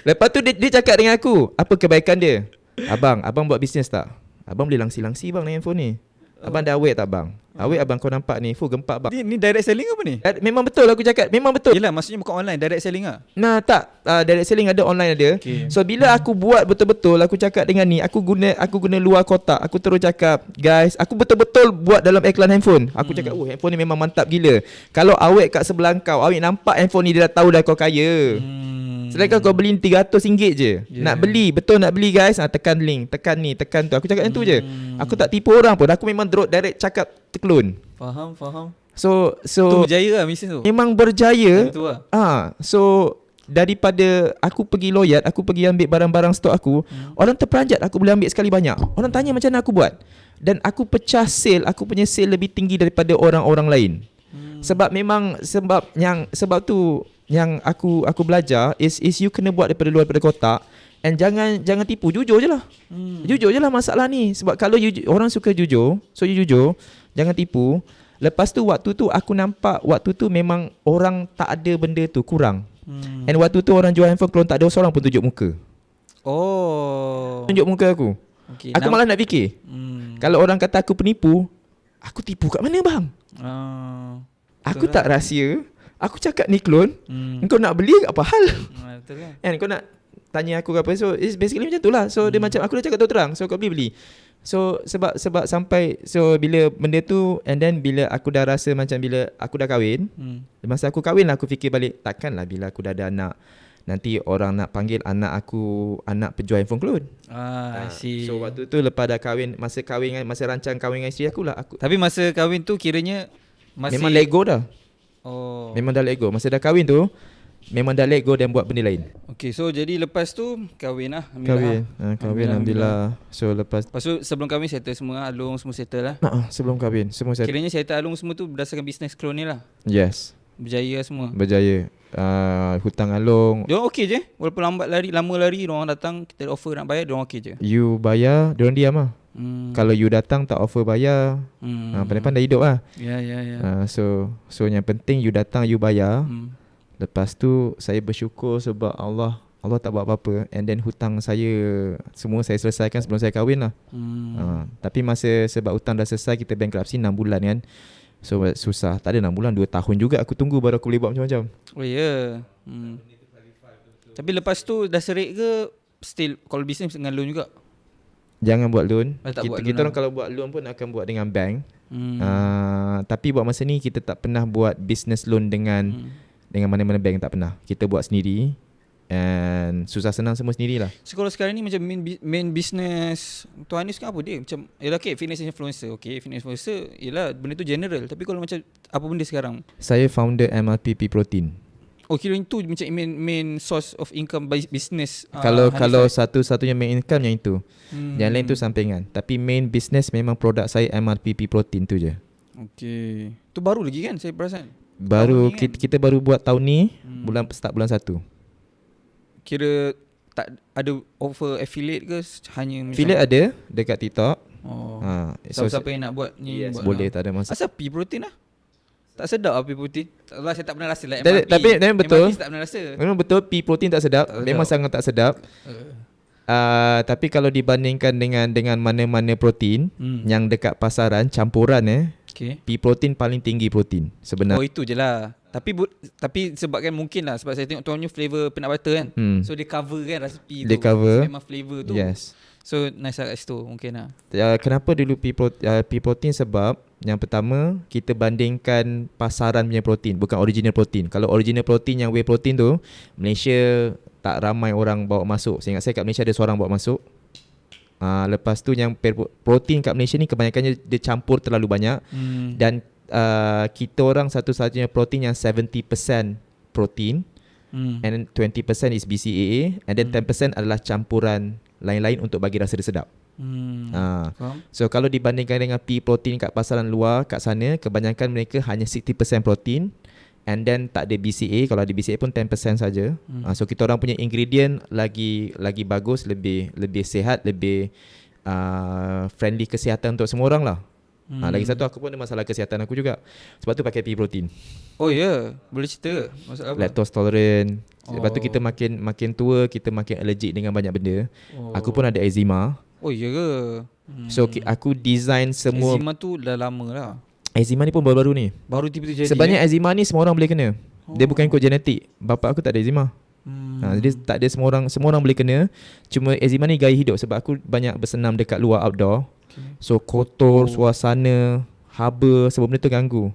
Lepas tu dia cakap dengan aku, apa kebaikan dia? Abang buat bisnes tak? Abang boleh langsi-langsi bang dengan handphone ni. Abang dah awet tak bang? Awet abang kau nampak ni, full gempak bang. Ni direct selling apa ni? Memang betul aku cakap, memang betul. Yelah, maksudnya bukan online, direct selling lah. Nah tak, direct selling ada, online ada. Okay. So bila aku buat betul-betul, aku cakap dengan ni, aku guna luar kotak. Aku terus cakap, guys, aku betul-betul buat dalam iklan handphone. Aku cakap, handphone ni memang mantap gila. Kalau awet kat sebelah kau, awet nampak handphone ni, dia dah tahu dah kau kaya. Sedangkan kau beli RM300 je. Nak beli, betul nak beli guys, tekan link, tekan ni, tekan tu. Aku cakap macam tu je. Aku tak tipu orang pun. Aku memang direct cakap clone. Faham. So tu berjaya lah bisnes tu. Memang berjaya. Tu lah. So daripada aku pergi Loyat, aku pergi ambil barang-barang stok aku, orang terperanjat aku boleh ambil sekali banyak. Orang tanya macam mana aku buat. Dan aku pecah sale, aku punya sale lebih tinggi daripada orang-orang lain. Sebab tu yang aku belajar is you kena buat daripada kotak. And jangan tipu, jujur je lah. Jujur je lah masalah ni. Sebab kalau orang suka jujur, so you jujur, jangan tipu. Lepas tu waktu tu aku nampak, waktu tu memang orang tak ada benda tu, kurang. And waktu tu orang jual handphone clone, tak ada seorang pun tunjuk muka. Tunjuk muka aku. Okay, aku malah nak fikir, kalau orang kata aku penipu, aku tipu kat mana bang? Aku tak rahsia. Aku cakap ni clone, kau nak beli kat apa hal? Betul kan? And kau nak tanya aku ke apa. So it's basically macam tu lah. So dia macam, aku dah cakap terang, so kau beli. So sebab sampai, so bila benda tu, and then bila aku dah rasa macam bila aku dah kahwin, masa aku kahwin lah aku fikir balik, takkanlah bila aku dah ada anak, nanti orang nak panggil anak aku anak penjual handphone clone. I see. So waktu tu lepas dah kahwin, masa rancang kahwin dengan isteri aku lah, Tapi masa kahwin tu kiranya masih memang let go dah. Memang dah let go. Masa dah kahwin tu memang dah let go dan buat benda lain. Okay, so jadi lepas tu kahwin lah. Kahwin Alhamdulillah. So lepas tu sebelum kahwin settle semua, Alung semua settle lah. Sebelum kahwin semua settle. Kiranya settle Alung semua tu berdasarkan bisnes clone ni lah. Yes. Berjaya semua. Berjaya. hutang along. Diorang okey je. Walaupun lama lari, diorang datang, kita offer nak bayar, diorang okey je. You bayar, diorang diam lah. Kalau you datang tak offer bayar, pandai-pandai hidup lah. Ya. So yang penting you datang, you bayar. Lepas tu saya bersyukur sebab Allah tak buat apa-apa. And then hutang saya semua saya selesaikan sebelum saya kahwin lah. Tapi sebab hutang dah selesai, kita bankruptcy 6 bulan kan. So susah. Tak ada 6 bulan, 2 tahun juga aku tunggu baru aku boleh buat macam-macam. Oh ya. Tapi lepas tu dah serik ke, still kalau bisnes dengan loan juga? Jangan buat loan. Kita orang kalau buat loan pun akan buat dengan bank. Tapi buat masa ni kita tak pernah buat business loan dengan mana-mana bank, tak pernah. Kita buat sendiri. And susah senang semua sendirilah. So kalau sekarang ni macam main business Tuan ni sekarang apa dia? Macam yalah fitness influencer. Fitness influencer yalah benda tu general. Tapi kalau macam apa benda sekarang? Saya founder MRPP Protein. Oh, kira itu macam main source of income business. Kalau satu-satunya main income yang itu. Yang lain tu sampingan. Tapi main business memang produk saya MRPP Protein tu je. Okay. Tu baru lagi kan saya perasan. Baru kita baru buat tahun ni, start bulan 1. Kira tak ada offer affiliate ke, hanya affiliate ada dekat TikTok. Siapa yang nak buat ni buat boleh lah. Tak ada masalah. Asal pea protein lah. Tak sedap pea protein. Allah, saya tak pernah rasa lah Tapi betul. MRP tak pernah rasa. Memang betul pea protein tak sedap. Memang sangat tak sedap. Tapi kalau dibandingkan dengan mana-mana protein yang dekat pasaran campuran pea protein paling tinggi protein sebenarnya. Oh, itu je lah. Tapi sebabkan mungkin lah, sebab saya tengok tuan punya flavour peanut butter kan. So dia cover kan rasa pea tu. Dia cover. Memang flavour tu. Yes. So nice lah kat situ mungkin lah. Kenapa dulu pea protein? Sebab yang pertama kita bandingkan pasaran punya protein, bukan original protein. Kalau original protein yang whey protein tu, Malaysia tak ramai orang bawa masuk. Saya ingat saya kat Malaysia ada seorang bawa masuk. Lepas tu yang protein kat Malaysia ni kebanyakannya dia campur terlalu banyak. Dan kita orang satu-satunya protein yang 70% protein, and 20% is BCAA, and then 10% adalah campuran lain-lain untuk bagi rasa dia sedap. So kalau dibandingkan dengan pea protein kat pasaran luar kat sana, kebanyakan mereka hanya 60% protein, and then tak ada BCA. Kalau ada BCA pun 10% saja. So kita orang punya ingredient lagi bagus, lebih sihat, lebih friendly kesihatan untuk semua orang lah. Lagi satu, aku pun ada masalah kesihatan aku juga. Sebab tu pakai pea protein. Oh ya, yeah. Boleh cerita masalah apa? Lactose tolerant. Lepas tu kita makin tua, kita makin allergic dengan banyak benda. Aku pun ada eczema. Oh ya ke? So aku design semua. Eczema tu dah lama lah. Eczema ni pun baru-baru ni. Baru tiba-tiba jadi. Sebenarnya eczema ni semua orang boleh kena. Dia bukan ikut genetik. Bapak aku tak ada eczema. Jadi tak ada semua orang boleh kena. Cuma eczema ni gaya hidup. Sebab aku banyak bersenam dekat luar outdoor. So kotor, suasana, haba, semua benda tu ganggu.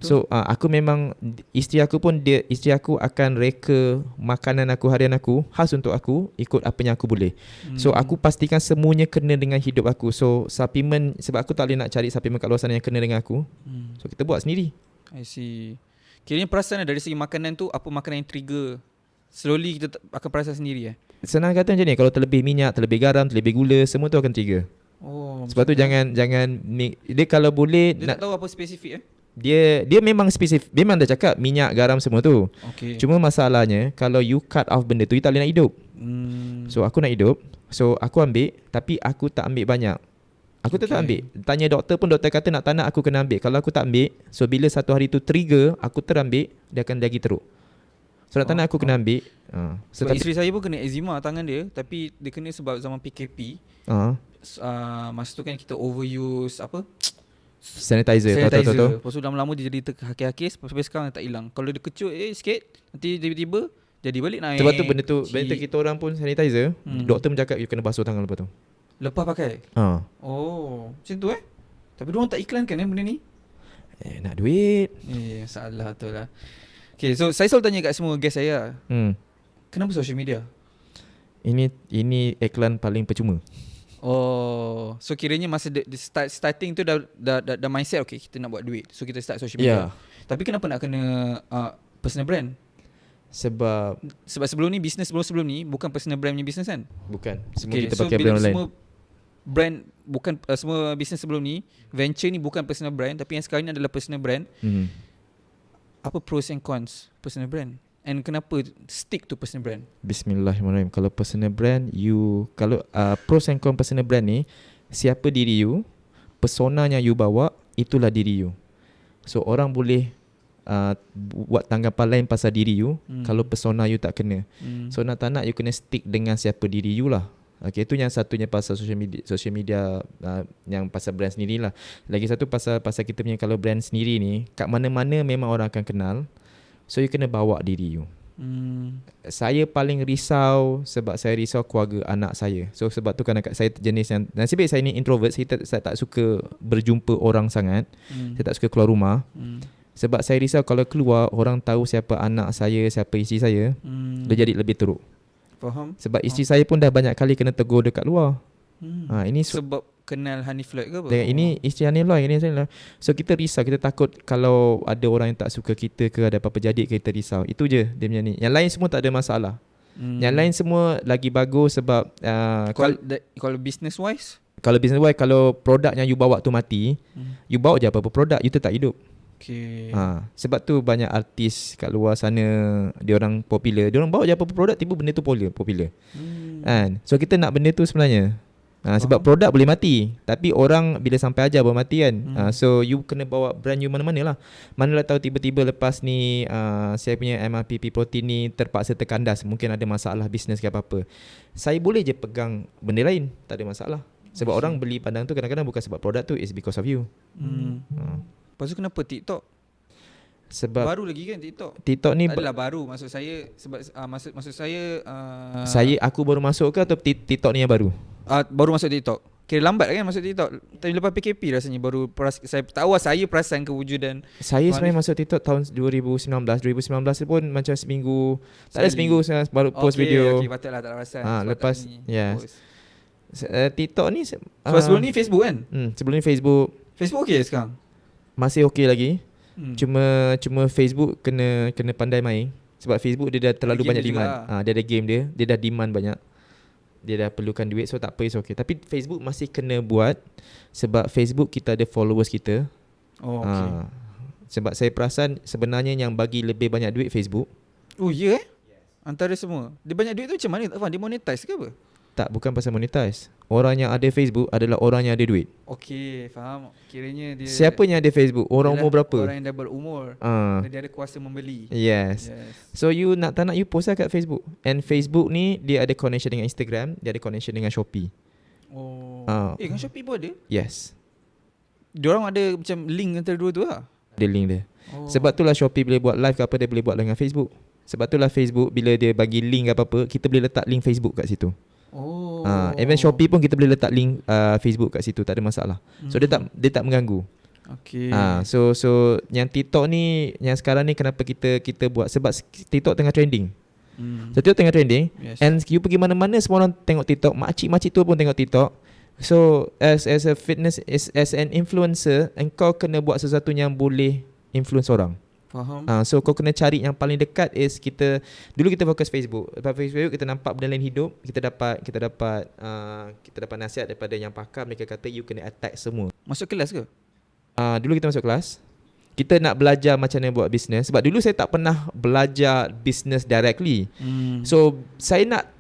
So aku memang, isteri aku akan reka makanan aku, harian aku, khas untuk aku, ikut apa yang aku boleh. So aku pastikan semuanya kena dengan hidup aku. So supplement, sebab aku tak boleh nak cari supplement kat luar sana yang kena dengan aku. So kita buat sendiri. I see. Kiranya perasan dari segi makanan tu, apa makanan yang trigger, slowly kita akan perasan sendiri Senang kata macam ni, kalau terlebih minyak, terlebih garam, terlebih gula, semua tu akan trigger. Sebab tu jangan dia kalau boleh dia tak tahu apa spesifik Dia memang spesifik. Memang dah cakap minyak, garam semua tu. Cuma masalahnya kalau you cut off benda tu, you tak boleh nak hidup. So aku nak hidup, so aku ambil, tapi aku tak ambil banyak. Aku tetap ambil. Tanya doktor pun, doktor kata tak nak aku kena ambil. Kalau aku tak ambil, so bila satu hari tu trigger, aku terambil, dia akan lagi teruk. So tak nak aku kena ambil. Sebab isteri saya pun kena eczema tangan dia, tapi dia kena sebab zaman PKP. Masa tu kan kita overuse sanitizer. Tahu. Lepas tu lama-lama dia jadi terhakis-hakis. Sampai sekarang tak hilang. Kalau dia kecut sikit, nanti tiba-tiba jadi balik naik. Sebab tu benda tu kita orang pun sanitizer. Doktor mencakap you kena basuh tangan lepas tu. Lepas pakai? Oh, macam tu Tapi diorang tak iklankan benda ni. Nak duit. Salah tu lah. Okay, so saya selalu tanya kat semua guest saya, kenapa social media? Ini iklan paling percuma. Oh, so kiranya masa starting tu dah mindset, okay, kita nak buat duit, so kita start social media. Tapi kenapa nak kena personal brand? Sebab sebelum ni business sebelum ni bukan personal brand punya business kan? Bukan. Semua kita pakai brand online. Semua brand bukan semua business sebelum ni, venture ni bukan personal brand, tapi yang sekarang ni adalah personal brand. Apa pros and cons personal brand? And kenapa stick to personal brand? Bismillahirrahmanirrahim. Kalau personal brand, kalau pros and cons personal brand ni, siapa diri you, personanya you bawa, itulah diri you. So orang boleh buat tanggapan lain pasal diri you kalau persona you tak kena. So nak tak nak you kena stick dengan siapa diri you lah. Okay, itu yang satunya pasal social media yang pasal brand sendiri lah. Lagi satu pasal kita punya kalau brand sendiri ni, kat mana-mana memang orang akan kenal. So you kena bawa diri you. Saya paling risau sebab saya risau keluarga anak saya. So sebab tu kan saya jenis yang, nasib baik saya ni introvert, saya tak suka berjumpa orang sangat. Saya tak suka keluar rumah. Sebab saya risau kalau keluar orang tahu siapa anak saya, siapa isteri saya, dia jadi lebih teruk. Faham? Sebab isteri saya pun dah banyak kali kena tegur dekat luar. Ini sebab kenal Hanif Lloyd ke apa? Ini isteri Hanif Lloyd, ini saya. So kita risau, kita takut kalau ada orang yang tak suka kita ke ada apa-apa jadi, kita risau. Itu je dia punya ni. Yang lain semua tak ada masalah. Yang lain semua lagi bagus sebab kalau business wise, kalau produk yang you bawa tu mati, you bawa je apa-apa produk, you tetap hidup. Okay. Sebab tu banyak artis kat luar sana, dia orang popular, dia orang bawa je apa-apa produk, tiba benda tu popular. Kan? So kita nak benda tu sebenarnya. Sebab produk boleh mati, tapi orang bila sampai ajar baru mati kan. So you kena bawa brand you mana-mana lah. Manalah tahu tiba-tiba lepas ni saya punya MRPP protein ni terpaksa terkandas, mungkin ada masalah bisnes ke apa-apa, saya boleh je pegang benda lain, tak ada masalah. Sebab orang beli pandang tu kadang-kadang bukan sebab produk tu, it's because of you. Lepas tu kenapa TikTok? Sebab baru lagi kan TikTok ni adalah baru, maksud saya sebab maksud saya aku baru masuk ke atau TikTok ni yang baru? Baru masuk TikTok. Kira lambat kan masuk TikTok. Tapi lepas PKP rasanya baru saya tahu, saya perasan kewujudan. Saya sebenarnya masuk TikTok tahun 2019 pun macam seminggu, tak ada seminggu saya baru post video. Okay, patutlah tak perasan. Lepas TikTok ni sebelum ni Facebook kan? Sebelum ni Facebook okey sekarang? Masih okey lagi. Cuma Facebook kena pandai main. Sebab Facebook dia dah terlalu banyak demand. Dia ada game dia dah demand banyak. Dia dah perlukan duit, so tak apa, it's okay. Tapi Facebook masih kena buat sebab Facebook kita ada followers kita. Okay. Sebab saya perasan sebenarnya yang bagi lebih banyak duit Facebook. Oh ya? Antara semua. Dia banyak duit tu macam mana? Tak faham, dia monetize ke apa? Tak, bukan pasal monetize. Orang yang ada Facebook adalah orang yang ada duit. Okey, faham. Kiranya dia, siapa yang ada Facebook? Orang umur berapa? Orang yang dah berumur. Dia ada kuasa membeli. Yes. So you nak tak nak, you post lah kat Facebook. And Facebook ni dia ada connection dengan Instagram, dia ada connection dengan Shopee. Kan Shopee pun ada? Yes. Diorang ada macam link antara dua tu lah. Ada link dia. Sebab itulah Shopee boleh buat live ke apa, dia boleh buat dengan Facebook. Sebab itulah Facebook bila dia bagi link apa-apa, kita boleh letak link Facebook kat situ. Even Shopee pun kita boleh letak link Facebook kat situ, tak ada masalah. So dia tak mengganggu. Okay. So yang TikTok ni, yang sekarang ni kenapa kita buat, sebab TikTok tengah trending. So TikTok tengah trending, and you pergi mana-mana semua orang tengok TikTok, makcik-makcik tu pun tengok TikTok. So as a fitness, as an influencer, engkau kena buat sesuatu yang boleh influence orang. Faham. So kau kena cari yang paling dekat is dulu kita fokus Facebook. Lepas Facebook kita nampak benda lain hidup, kita dapat nasihat daripada yang pakar. Mereka kata you kena attack semua. Masuk kelas ke? Dulu kita masuk kelas. Kita nak belajar macam mana buat business. Sebab dulu saya tak pernah belajar business directly. So saya nak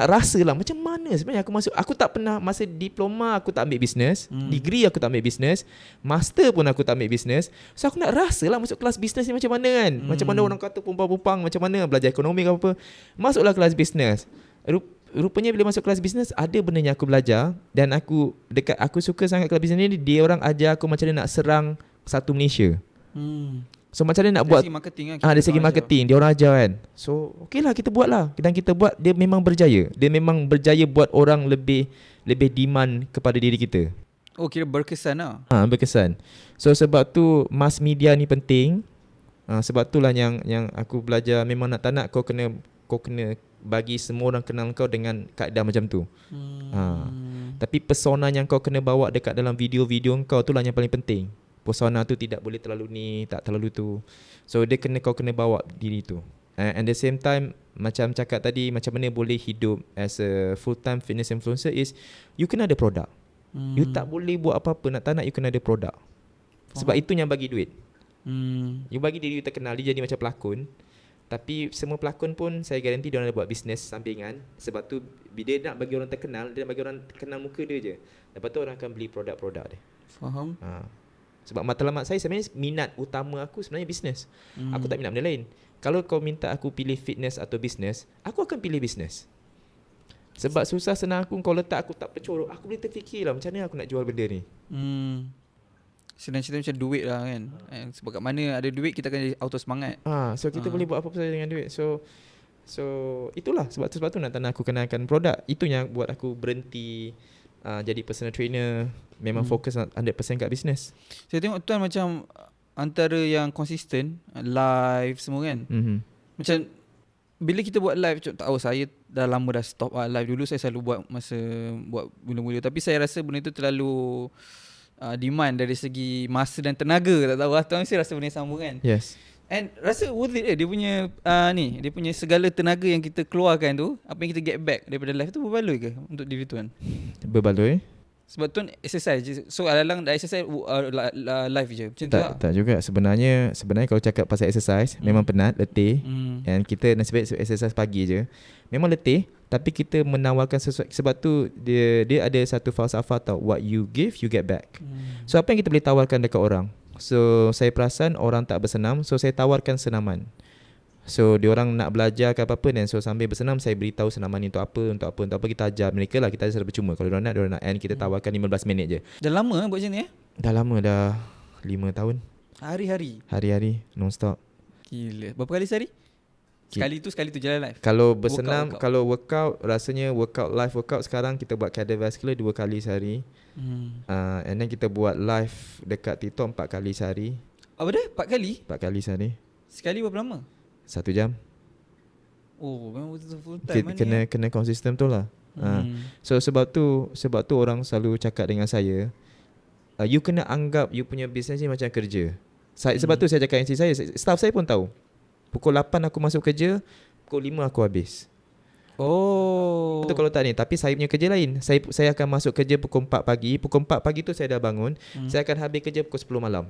rasa lah macam mana sebenarnya aku masuk. Aku tak pernah, masa diploma aku tak ambil business, degree aku tak ambil business, master pun aku tak ambil business. So aku nak rasa lah masuk kelas business ni macam mana kan. Macam mana orang kata pumpang-pumpang, macam mana belajar ekonomi ke apa. Masuklah kelas business. Rupanya bila masuk kelas business ada benda yang aku belajar. Dan aku suka sangat kelas business ni. Dia orang ajar aku macam mana nak serang satu Malaysia. So macam mana nak buat dari segi marketing kan, dari segi marketing dia orang ajar kan. So okey lah, kita buat lah. Dan kita buat, dia memang berjaya. Dia memang berjaya buat orang lebih demand kepada diri kita. Kira berkesan lah. Berkesan. So sebab tu mass media ni penting. Sebab tu lah yang aku belajar. Memang nak tak nak kau kena bagi semua orang kenal kau dengan kaedah macam tu. Tapi persona yang kau kena bawa dekat dalam video-video kau tu lah yang paling penting. Persona tu tidak boleh terlalu ni, tak terlalu tu. So kau kena bawa diri tu. And the same time, macam cakap tadi, macam mana boleh hidup as a full time fitness influencer is you kena ada produk. You tak boleh buat apa-apa, nak tak nak you kena ada produk. Sebab itu yang bagi duit. You bagi diri you terkenal, dia jadi macam pelakon. Tapi semua pelakon pun saya garanti dia orang buat bisnes sampingan. Sebab tu dia nak bagi orang terkenal, dia nak bagi orang kenal muka dia je. Lepas tu orang akan beli produk-produk dia. Faham. Sebab matlamat saya sebenarnya minat utama aku sebenarnya bisnes. Aku tak minat benda lain. Kalau kau minta aku pilih fitness atau bisnes, aku akan pilih bisnes. Sebab susah senang aku kau letak aku tak percorok, aku boleh terfikirlah macam mana aku nak jual benda ni. Senang cerita macam duit lah kan. Sebab kat mana ada duit kita akan jadi auto semangat. So kita boleh buat apa-apa saja dengan duit. So itulah sebab tu nak aku kenalkan produk. Itu yang buat aku berhenti jadi personal trainer. Memang fokus 100% kat bisnes. Saya tengok tuan macam antara yang konsisten, live semua kan. Macam bila kita buat live, tak tahu saya dah lama dah stop live. Dulu saya selalu buat masa buat mula-mula, tapi saya rasa benda itu terlalu demand dari segi masa dan tenaga. Tak tahu tuan mesti rasa benda yang sama kan. Yes. And rasa worth it dia punya dia punya segala tenaga yang kita keluarkan tu, apa yang kita get back daripada live tu berbaloi ke untuk diri tuan? Berbaloi. Sebab tuan exercise je. So alang-alang dah exercise live je. Macam tu lah. Tak juga. Sebenarnya kalau cakap pasal exercise, memang penat, letih. And kita nasib baik exercise pagi je. Memang letih, tapi kita menawarkan sesuatu. Sebab tu dia ada satu falsafah tau, what you give you get back. So apa yang kita boleh tawarkan dekat orang? So saya perasan orang tak bersenam, so saya tawarkan senaman. So diorang nak belajar ke apa-apa, dan so sambil bersenam saya beritahu senaman ni untuk apa kita ajar mereka lah. Kita ajar secara percuma. Kalau diorang nak, and kita tawarkan 15 minit je. Dah lama buat macam ni Dah lama, dah 5 tahun. Hari-hari non-stop. Gila. Berapa kali sehari? Sekali tu jalan live. Kalau bersenam, kalau workout, rasanya live workout sekarang kita buat cardiovascular 2 kali sehari. And then kita buat live dekat TikTok 4 kali sehari. Apa dia? 4 kali? 4 kali sehari. Sekali berapa lama? 1 jam. Oh, memang betul full time Kena konsisten tu lah. So sebab tu orang selalu cakap dengan saya, you kena anggap you punya business ni macam kerja. Sebab tu saya cakap dengan saya, staff saya pun tahu. Pukul 8 aku masuk kerja, pukul 5 aku habis. Oh. Itu kalau tak ni. Tapi saya punya kerja lain. Saya akan masuk kerja pukul 4 pagi. Pukul 4 pagi tu saya dah bangun. Saya akan habis kerja pukul 10 malam.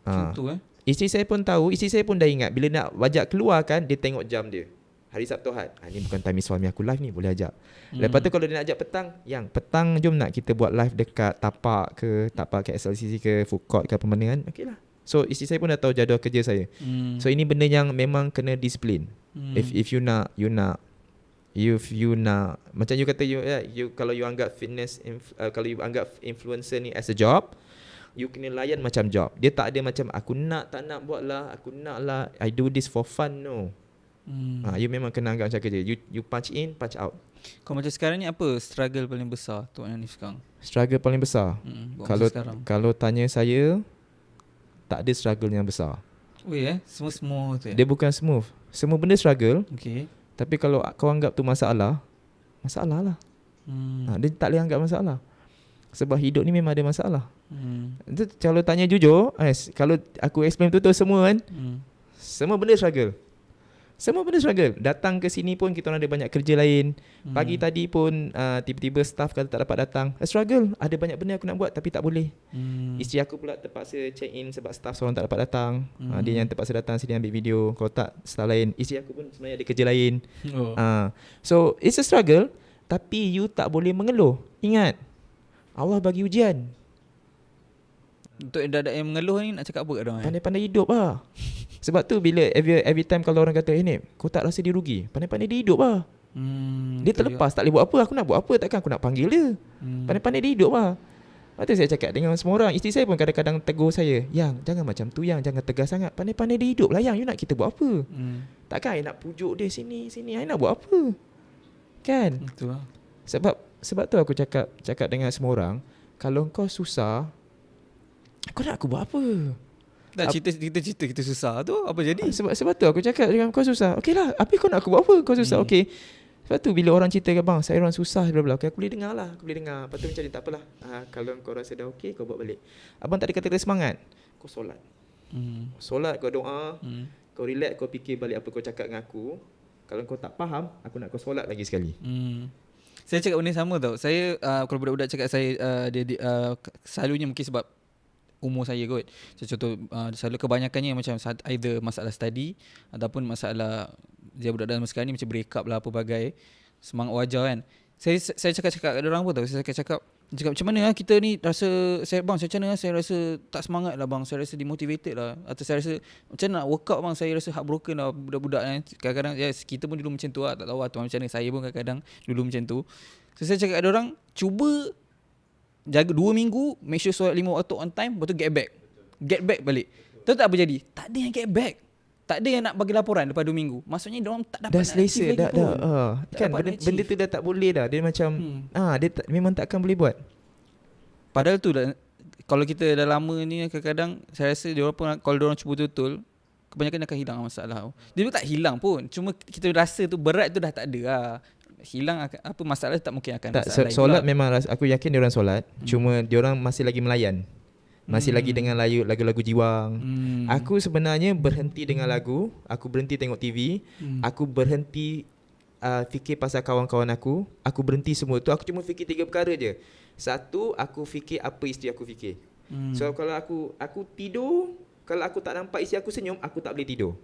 Macam tu Isteri saya pun tahu, isteri saya pun dah ingat. Bila nak wajak keluar kan, dia tengok jam dia. Hari Sabtu Ahad, ni bukan time suami aku live ni, boleh ajak. Lepas tu kalau dia nak ajak petang, jom nak kita buat live dekat tapak ke SLCC ke food court ke pemandangan. Okey lah. So isteri saya pun dah tahu jadual kerja saya. So ini benda yang memang kena disiplin. If you nak macam you kata you kalau you anggap fitness kalau you anggap influencer ni as a job, you kena layan macam job. Dia tak ada macam aku tak nak buat lah, aku nak lah, I do this for fun. No. You memang kena anggap macam kerja. You punch in, punch out. Kau macam sekarang ni apa struggle paling besar Tuan Hanif sekarang? Struggle paling besar? Kalau tanya saya, tak ada struggle yang besar. Semua smooth Dia bukan smooth. Semua benda struggle. Okay. Tapi kalau kau anggap tu masalah lah. Dia tak boleh anggap masalah. Sebab hidup ni memang ada masalah. Kalau tanya jujur, kalau aku explain betul semua kan, semua benda struggle. Datang ke sini pun kita orang ada banyak kerja lain. Pagi tadi pun tiba-tiba staff kata tak dapat datang. Struggle. Ada banyak benda aku nak buat tapi tak boleh. Isteri aku pula terpaksa check in sebab staff seorang tak dapat datang. Dia yang terpaksa datang sini ambil video. Kalau tak, staff lain. Isteri aku pun sebenarnya ada kerja lain. So it's a struggle. Tapi you tak boleh mengeluh. Ingat, Allah bagi ujian. Untuk dadak yang mengeluh ni nak cakap apa kat diorang? Pandai-pandai hidup lah. Sebab tu bila every time kalau orang kata ni, kau tak rasa dia rugi, pandai-pandai dia hidup lah. Dia terlepas tak boleh buat apa. Aku nak buat apa, takkan aku nak panggil dia. Pandai-pandai dia hidup lah. Lepas tu saya cakap dengan semua orang. Isteri saya pun kadang-kadang tegur saya, Yang jangan macam tu, Yang jangan tegas sangat. Pandai-pandai dia hidup lah Yang. You nak kita buat apa? Takkan I nak pujuk dia sini I nak buat apa? Kan? Betul lah. Sebab tu aku cakap dengan semua orang, kalau kau susah, kau nak aku buat apa? Tak cerita kita susah tu apa jadi? Sebab tu aku cakap dengan kau susah. Okey lah, apa kau nak aku buat apa? Kau susah, okey. Sebab tu bila orang cerita bang, saya orang susah bla bla. Okey, aku boleh dengar lah, Lepas tu macam ni, tak apalah. Kalau kau rasa dah okey, kau buat balik. Abang tak ada kata semangat. Kau solat. Solat, kau doa, kau relax, kau fikir balik apa kau cakap dengan aku. Kalau kau tak faham, aku nak kau solat lagi sekali. Saya cakap benda sama tau. Saya kalau budak-budak cakap saya dia selalunya mungkin sebab umur saya kot. Contoh selalu kebanyakannya macam either masalah study ataupun masalah dia budak dalam sekarang ni macam break up lah apa bagai. Semangat wajar kan. Saya cakap kat orang pun tahu. Saya cakap macam mana lah kita ni rasa saya macam mana lah, saya rasa tak semangat lah bang, saya rasa demotivated lah, atau saya rasa macam nak workout bang, saya rasa heartbroken lah budak-budak ni. Kadang-kadang kita pun dulu macam tu lah, tak tahu lah tuan macam mana, saya pun kadang-kadang dulu macam tu. So saya cakap kat orang, cuba jaga 2 minggu, make sure solat 5 waktu on time, lepas tu get back balik. Tahu tak apa jadi? Tak ada yang get back. Tak ada yang nak bagi laporan lepas 2 minggu. Maksudnya diorang tak dapat dah nak selesa achieve dah lagi pun. kan benda tu dah tak boleh dah. Dia macam dia memang takkan boleh buat. Padahal tu dah, kalau kita dah lama ni kadang-kadang saya rasa diorang pun kalau diorang cuba betul-betul, kebanyakan akan hilang masalah. Dia pun tak hilang pun. Cuma kita rasa tu berat tu dah tak ada lah. Hilang apa masalah tak mungkin akan Tak, masalah lain solat pula. memang aku yakin diorang solat. Cuma diorang masih lagi melayan. Masih lagi dengan lagu-lagu jiwang. Aku sebenarnya berhenti dengan lagu, aku berhenti tengok TV, aku berhenti fikir pasal kawan-kawan aku berhenti semua tu. Aku cuma fikir 3 perkara je. Satu, aku fikir apa isteri aku fikir. So kalau aku tidur, kalau aku tak nampak isteri aku senyum, aku tak boleh tidur.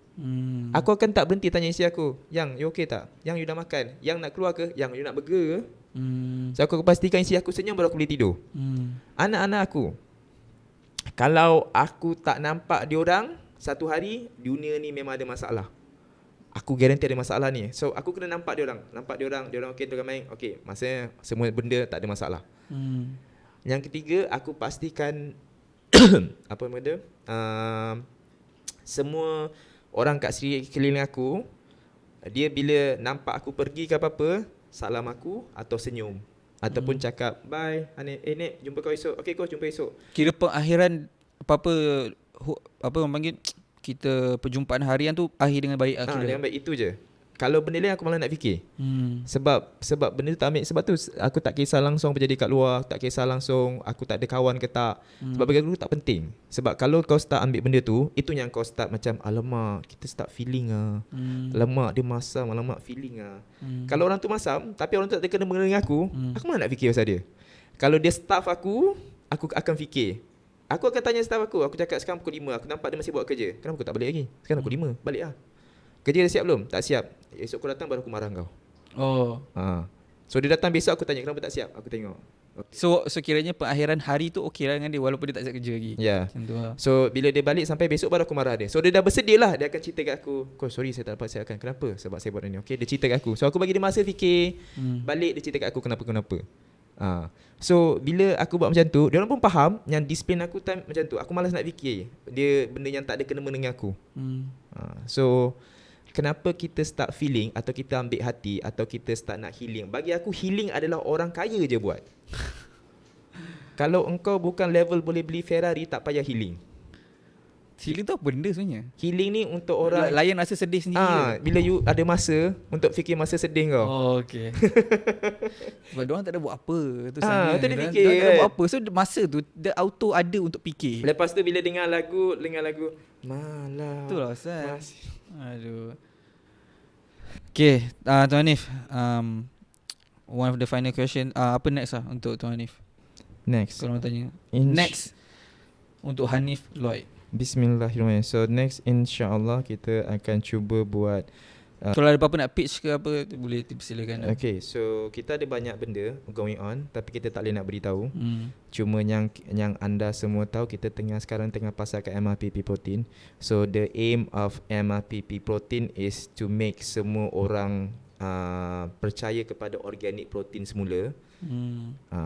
Aku akan tak berhenti tanya isteri aku, "Yang, you okay tak? Yang, you dah makan? Yang nak keluar ke? Yang, you nak burger ke?" So aku pastikan isteri aku senyum baru aku boleh tidur. Anak-anak aku, kalau aku tak nampak diorang, satu hari dunia ni memang ada masalah. Aku garanti ada masalah ni. So aku kena nampak diorang. Diorang okey tengah main. Okey, maksudnya semua benda tak ada masalah. Yang ketiga, aku pastikan apa benda? Semua orang kat sekeliling aku, dia bila nampak aku pergi ke apa-apa, salam aku atau senyum. Ataupun cakap, "Bye Hanif, Nek, jumpa kau esok." "Okay, kau jumpa esok." Kira pengakhiran apa orang panggil, kita perjumpaan harian tu akhir dengan baik akhir. Dengan baik itu je. Kalau benda lain aku malah nak fikir. Sebab benda tu tak ambil. Sebab tu aku tak kisah langsung apa jadi kat luar, tak kisah langsung aku tak ada kawan ke tak. Sebab bagi aku tak penting. Sebab kalau kau start ambil benda tu, itu yang kau start macam, alamak, kita start feeling alamak, dia masam, alamak, feeling Kalau orang tu masam, tapi orang tu tak ada kena mengena dengan aku malah nak fikir pasal dia. Kalau dia staff aku akan fikir. Aku akan tanya staff aku cakap sekarang pukul 5, aku nampak dia masih buat kerja. Kenapa kau tak balik lagi? Sekarang pukul 5, balik lah. Kerja dah siap belum? Tak siap. Esok kau datang baru aku marah kau. So dia datang besok, aku tanya kenapa tak siap. Aku tengok. Okay. So kiranya pengakhiran hari tu okey lah dengan dia walaupun dia tak siap kerja lagi. Ya. Macam tu lah. So bila dia balik sampai besok baru aku marah dia. So dia dah bersedia lah. Dia akan cerita kat aku, "Sorry saya tak dapat siapkan." "Kenapa?" "Sebab saya buat ni." Okay, dia cerita kat aku. So aku bagi dia masa fikir. Balik dia cerita kat aku kenapa. So bila aku buat macam tu, dia orang pun faham yang disiplin aku time macam tu. Aku malas nak fikir dia benda yang tak ada kena-mena dengan aku. So kenapa kita start feeling atau kita ambil hati atau kita start nak healing? Bagi aku healing adalah orang kaya je buat. Kalau engkau bukan level boleh beli Ferrari, tak payah healing. Healing tu apa benda sebenarnya? Healing ni untuk orang layan rasa sedih sendiri. bila you ada masa untuk fikir masa sedih kau. Okey. Sebab diorang tak ada buat apa tu sebenarnya. Tu dia Diorang fikir tak ada kan. buat apa. So masa tu dia auto ada untuk fikir. Lepas tu bila dengar lagu malam. Itulah Ustaz. Aduh. Okay, Tuan Hanif, one of the final question, apa next lah untuk Tuan Hanif? Next. Kalau orang tanya next untuk Hanif Lloyd. Bismillahirrahmanirrahim. So next insya-Allah kita akan cuba buat kalau ada apa-apa nak pitch ke apa, boleh dipersilakan. Okay, so kita ada banyak benda going on tapi kita tak boleh nak beritahu. Cuma yang anda semua tahu, kita sekarang tengah pasarkan MRPP protein. So the aim of MRPP protein is to make semua orang percaya kepada organic protein semula.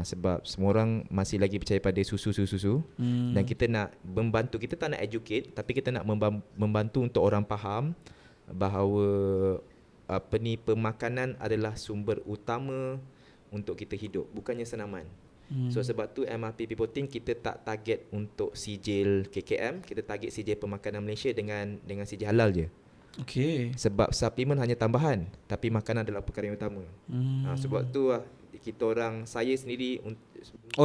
Sebab semua orang masih lagi percaya pada susu. Dan kita nak membantu, kita tak nak educate, tapi kita nak membantu untuk orang faham bahawa pemakanan adalah sumber utama untuk kita hidup, bukannya senaman. So sebab tu MRPP protein kita tak target untuk sijil KKM, kita target sijil pemakanan Malaysia dengan sijil halal je. Okay. Sebab suplemen hanya tambahan, tapi makanan adalah perkara yang utama. Sebab tu kita orang, saya sendiri.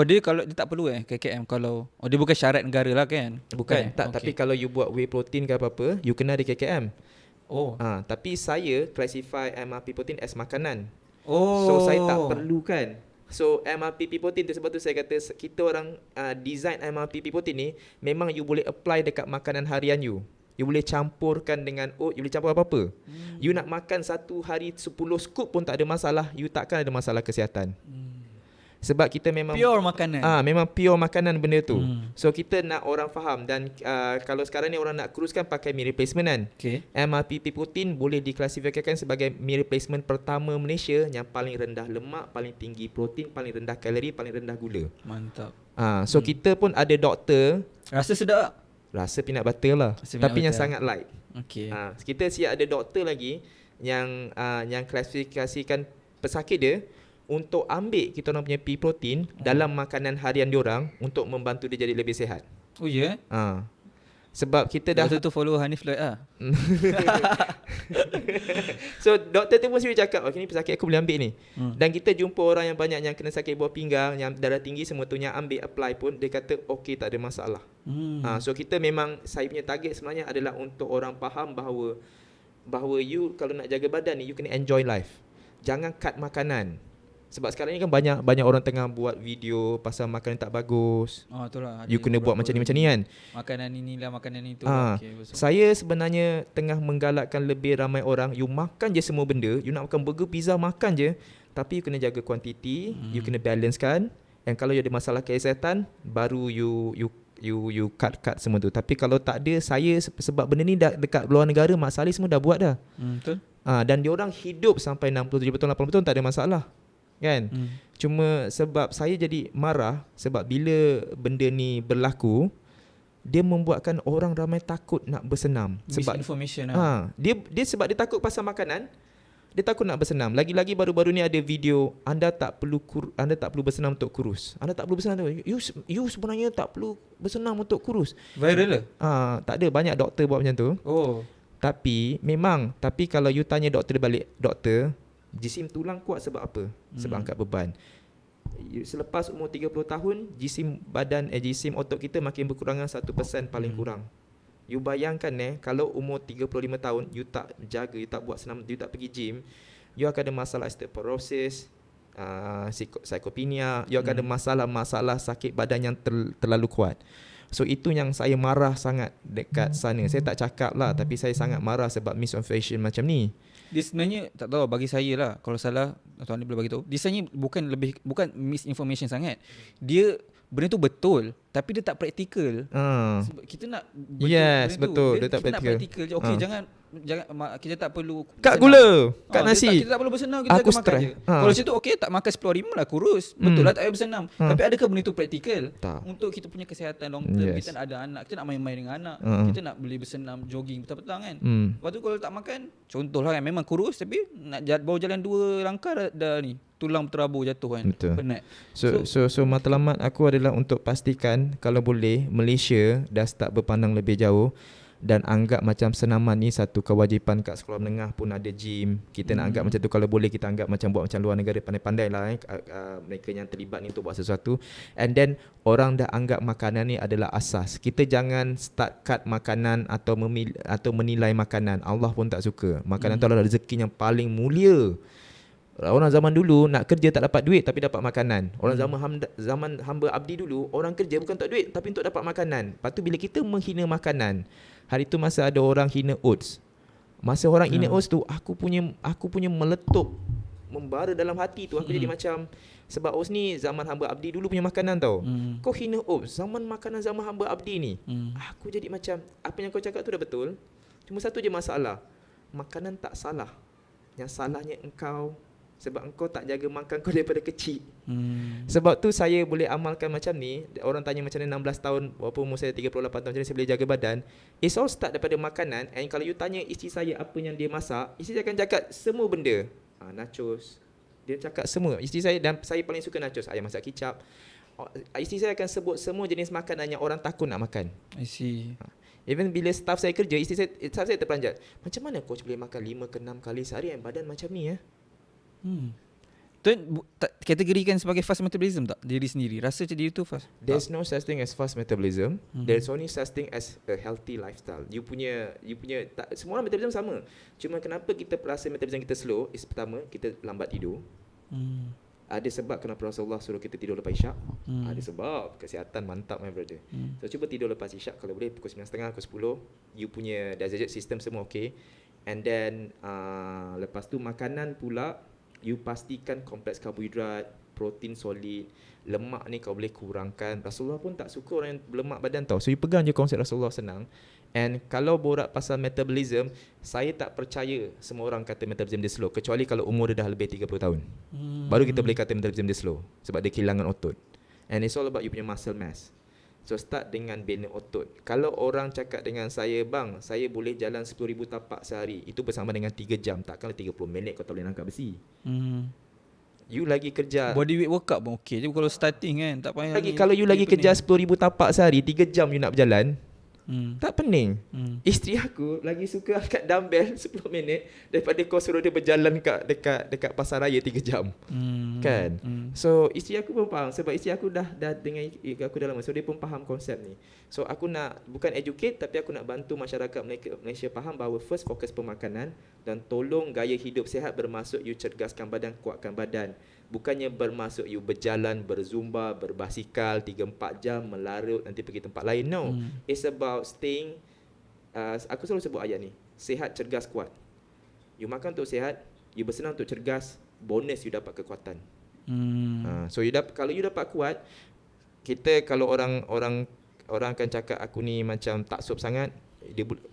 Dia kalau dia tak perlu KKM kalau dia bukan syarat negara lah kan? Bukan, tak. Tapi kalau you buat whey protein ke apa-apa, you kena ada KKM. Tapi saya classify MRP protein as makanan. So saya tak perlukan So MRPP protein tu, sebab tu saya kata kita orang design MRPP protein ni memang you boleh apply dekat makanan harian you. You boleh campurkan dengan oat, you boleh campur apa-apa. You nak makan satu hari 10 scoop pun tak ada masalah, you takkan ada masalah kesihatan. Sebab kita memang Pure makanan. memang pure makanan benda tu. So kita nak orang faham. Dan kalau sekarang ni orang nak kuruskan pakai meal replacement kan. Okay. MRPP protein boleh diklasifikasikan sebagai meal replacement pertama Malaysia yang paling rendah lemak, paling tinggi protein, paling rendah kalori, paling rendah gula. Mantap. So kita pun ada doktor, Rasa sedap. rasa peanut butter lah, Rasa peanut tapi yang butter. sangat light. Okay. Kita siap ada doktor lagi yang klasifikasikan pesakit dia untuk ambil kita orang punya pea protein dalam makanan harian diorang untuk membantu dia jadi lebih sihat. Oh ya? Sebab kita dah Doktor tu follow Hanif Lloyd lah. So doktor tu pun sendiri cakap, okay, ni pesakit aku boleh ambil ni. Dan kita jumpa orang yang banyak yang kena sakit buah pinggang, yang darah tinggi semua tu, yang ambil apply pun dia kata okay, tak ada masalah. So kita memang, saya punya target sebenarnya adalah untuk orang faham bahawa you kalau nak jaga badan ni, you kena enjoy life. Jangan cut makanan. Sebab sekarang ni kan banyak orang tengah buat video pasal makanan tak bagus. Itulah. You kena buat macam ni kan. Makanan inilah, makanan itu. Okay, Saya sebenarnya tengah menggalakkan lebih ramai orang, you makan je semua benda. You nak makan burger, pizza, makan je. Tapi you kena jaga kuantiti, you kena balance kan. And kalau you ada masalah kesihatan, baru you cut semua tu. Tapi kalau tak ada, saya sebab benda ni dekat luar negara, Mak Saleh semua dah buat dah. Betul. Dan diorang hidup sampai 60, 70 tahun, 80 tahun, tak ada masalah. Kan? Cuma sebab saya jadi marah sebab bila benda ni berlaku, dia membuatkan orang ramai takut nak bersenam. Sebab misinformation dia sebab dia takut pasal makanan, dia takut nak bersenam. Lagi-lagi baru-baru ni ada video, anda tak perlu bersenam untuk kurus. Anda tak perlu bersenam. You sebenarnya tak perlu bersenam untuk kurus. Viral lah? Tak ada, banyak doktor buat macam tu. Tapi kalau you tanya doktor balik, doktor, jisim tulang kuat sebab apa? Sebab angkat beban. Selepas umur 30 tahun, jisim otot kita makin berkurangan 1% paling kurang. You bayangkan kalau umur 35 tahun, you tak jaga, you tak buat senam, you tak pergi gym, you akan ada masalah osteoporosis, sarkopenia, you akan ada masalah sakit badan yang terlalu kuat. So itu yang saya marah sangat dekat sana. Saya tak cakap lah, tapi saya sangat marah sebab misinformation macam ni. Dia sebenarnya tak tahu, bagi saya lah, kalau salah tuan ni boleh bagi tahu. Dia sebenarnya bukan misinformation sangat. Dia benda tu betul tapi dia tak praktikal. Sebab kita nak betul, dia tak kita nak praktikal. praktikal je. Okey, jangan kita tak perlu Kat bersenam. gula, kat nasi. Kita tak perlu bersenam, kita Aku jaga makan stress. je. Kalau situ okey, tak makan 10 hari lah kurus. Betul lah, tak payah bersenam. Tapi adakah benda tu praktikal? Tak. Untuk kita punya kesihatan long term, kita nak ada anak, kita nak main-main dengan anak, kita nak boleh bersenam, jogging petang-petang kan. Lepas tu kalau tak makan, contohlah kan, memang kurus tapi nak baru jalan 2 langkah dah ni tulang terabur jatuh kan. Betul. Penat. So matlamat aku adalah untuk pastikan kalau boleh Malaysia dah start berpandang lebih jauh dan anggap macam senaman ni satu kewajipan. Kat sekolah menengah pun ada gym. Kita nak anggap macam tu. Kalau boleh kita anggap macam buat macam luar negara, pandai-pandai lah mereka yang terlibat ni untuk buat sesuatu. And then orang dah anggap makanan ni adalah asas. Kita jangan start cut makanan atau menilai makanan. Allah pun tak suka. Makanan tu adalah rezeki yang paling mulia. Orang zaman dulu nak kerja tak dapat duit tapi dapat makanan. Orang zaman hamba abdi dulu, orang kerja bukan tak duit tapi untuk dapat makanan. Lepas tu bila kita menghina makanan, hari tu masa ada orang hina oats. Masa orang hina oats tu, aku punya meletup, membara dalam hati tu. Aku jadi macam, sebab oats ni zaman hamba abdi dulu punya makanan tau. Kau hina oats, makanan zaman hamba abdi ni. Aku jadi macam, apa yang kau cakap tu dah betul. Cuma satu je masalah, makanan tak salah. Yang salahnya engkau. Sebab engkau tak jaga makan kau daripada kecil. Sebab tu saya boleh amalkan macam ni. Orang tanya macam ni 16 tahun, berapa umur saya 38 tahun, macam ni saya boleh jaga badan. It's all start daripada makanan. And kalau you tanya isteri saya apa yang dia masak, isteri saya akan cakap semua benda. Nachos. Dia cakap semua. Isteri saya, dan saya paling suka nachos. Ayam masak kicap. Isteri saya akan sebut semua jenis makanan yang orang takut nak makan. I see. Even bila staff saya kerja, staff saya terperanjat. Macam mana coach boleh makan 5 ke 6 kali sehari yang badan macam ni Tu kategorikan sebagai fast metabolism tak diri sendiri? Rasa macam diri tu fast? There's no such thing as fast metabolism. There's only such thing as a healthy lifestyle. You punya tak, semua orang metabolism sama. Cuma kenapa kita rasa metabolism kita slow is pertama, kita lambat tidur. Ada sebab kenapa Rasulullah suruh kita tidur lepas isyak. Ada sebab. Kesihatan mantap my brother. So cuba tidur lepas isyak kalau boleh pukul 9.30, pukul 10. You punya digestive system semua okay. And then lepas tu makanan pula, you pastikan kompleks karbohidrat, protein solid. Lemak ni kau boleh kurangkan. Rasulullah pun tak suka orang yang berlemak badan tau. So you pegang je konsep Rasulullah, senang. And kalau borak pasal metabolism, saya tak percaya semua orang kata metabolism dia slow, kecuali kalau umur dia dah lebih 30 tahun. Baru kita boleh kata metabolism dia slow, sebab dia kehilangan otot. And it's all about you punya muscle mass. So start dengan bina otot. Kalau orang cakap dengan saya, bang, saya boleh jalan 10,000 tapak sehari, itu bersama dengan 3 jam. Takkanlah 30 minit kau tak boleh angkat besi. You lagi kerja Body weight workout pun okay je kalau starting kan. Tak payah lagi, kalau you lagi kerja 10,000 tapak sehari, 3 jam you nak berjalan, tak pening. Isteri aku lagi suka angkat dumbbell 10 minit daripada kau suruh dia berjalan dekat pasar raya 3 jam. Kan? So isteri aku pun faham, sebab isteri aku dah dengan aku dah lama. So dia pun faham konsep ni. So aku nak bukan educate, tapi aku nak bantu masyarakat Malaysia faham bahawa first fokus pemakanan, dan tolong gaya hidup sihat bermaksud you cergaskan badan, kuatkan badan. Bukannya bermaksud you berjalan, berzumba, berbasikal 3-4 jam, melarut, nanti pergi tempat lain. No. It's about staying, aku selalu sebut ayat ni, sihat, cergas, kuat. You makan untuk sihat, you bersenam untuk cergas, bonus you dapat kekuatan. So kalau you dapat kuat, kita kalau orang akan cakap aku ni macam tak sop sangat,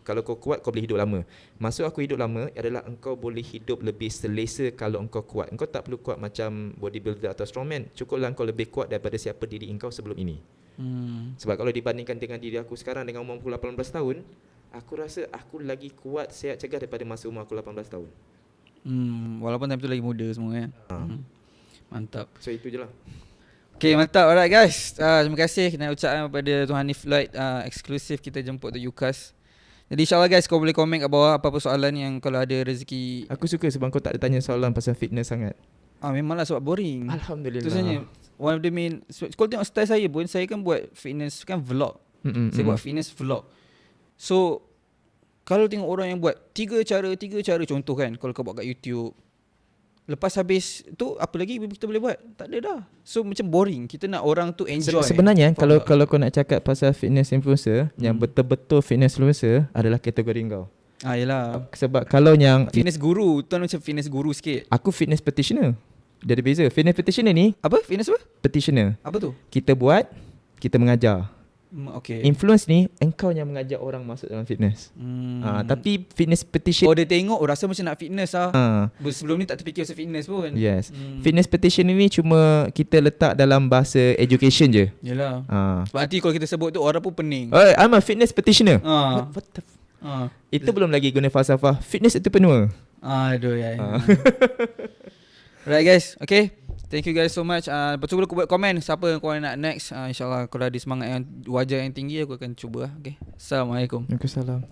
kalau kau kuat kau boleh hidup lama. Maksud aku hidup lama adalah engkau boleh hidup lebih selesa kalau engkau kuat. Engkau tak perlu kuat macam bodybuilder atau strongman. Cukuplah engkau lebih kuat daripada siapa diri engkau sebelum ini. Sebab kalau dibandingkan dengan diri aku sekarang dengan umur 18 tahun, aku rasa aku lagi kuat, sihat, cegah daripada masa umur aku 18 tahun. Walaupun time tu lagi muda semua kan. Mantap. So itu je lah. Okay, mantap. Alright guys, terima kasih nak ucapkan kepada Tuan Hanif Lloyd, eksklusif kita jemput tu UCAS. Jadi insyaAllah guys, kau boleh komen kat bawah apa-apa soalan yang kalau ada rezeki. Aku suka sebab kau tak ada tanya soalan pasal fitness sangat. Memanglah sebab boring. Alhamdulillah. Itu sebenarnya one of the main. Kalau tengok style saya pun, saya kan buat fitness kan vlog. Saya buat fitness vlog. So kalau tengok orang yang buat tiga cara contoh kan, kalau kau buat kat YouTube, lepas habis tu apa lagi kita boleh buat? Tak ada dah. So macam boring. Kita nak orang tu enjoy. Sebenarnya kalau kau nak cakap pasal fitness influencer, yang betul-betul fitness influencer adalah kategori kau. Yelah. Sebab kalau yang fitness guru, tu macam fitness guru sikit. Aku fitness practitioner. Dia ada beza. Fitness practitioner ni, apa? Fitness apa? Practitioner. Apa tu? Kita buat, kita mengajar. Okay. Influence ni engkau yang mengajak orang masuk dalam fitness. Tapi fitness petition, dia tengok rasa macam nak fitness sebelum ni tak terfikir pasal fitness pun. Yes. Fitness petition ni cuma kita letak dalam bahasa education je. Yalah. Sebab nanti kalau kita sebut tu orang pun pening. I'm a fitness petitioner. What the itu belum lagi guna falsafah. Fitness entrepreneur. Aduh ya. Alright guys, okay. Thank you guys so much. Lepas tu boleh buat komen siapa yang korang nak next. InsyaAllah kalau ada semangat yang wajah yang tinggi, aku akan cuba. Okay. Assalamualaikum. Waalaikumsalam.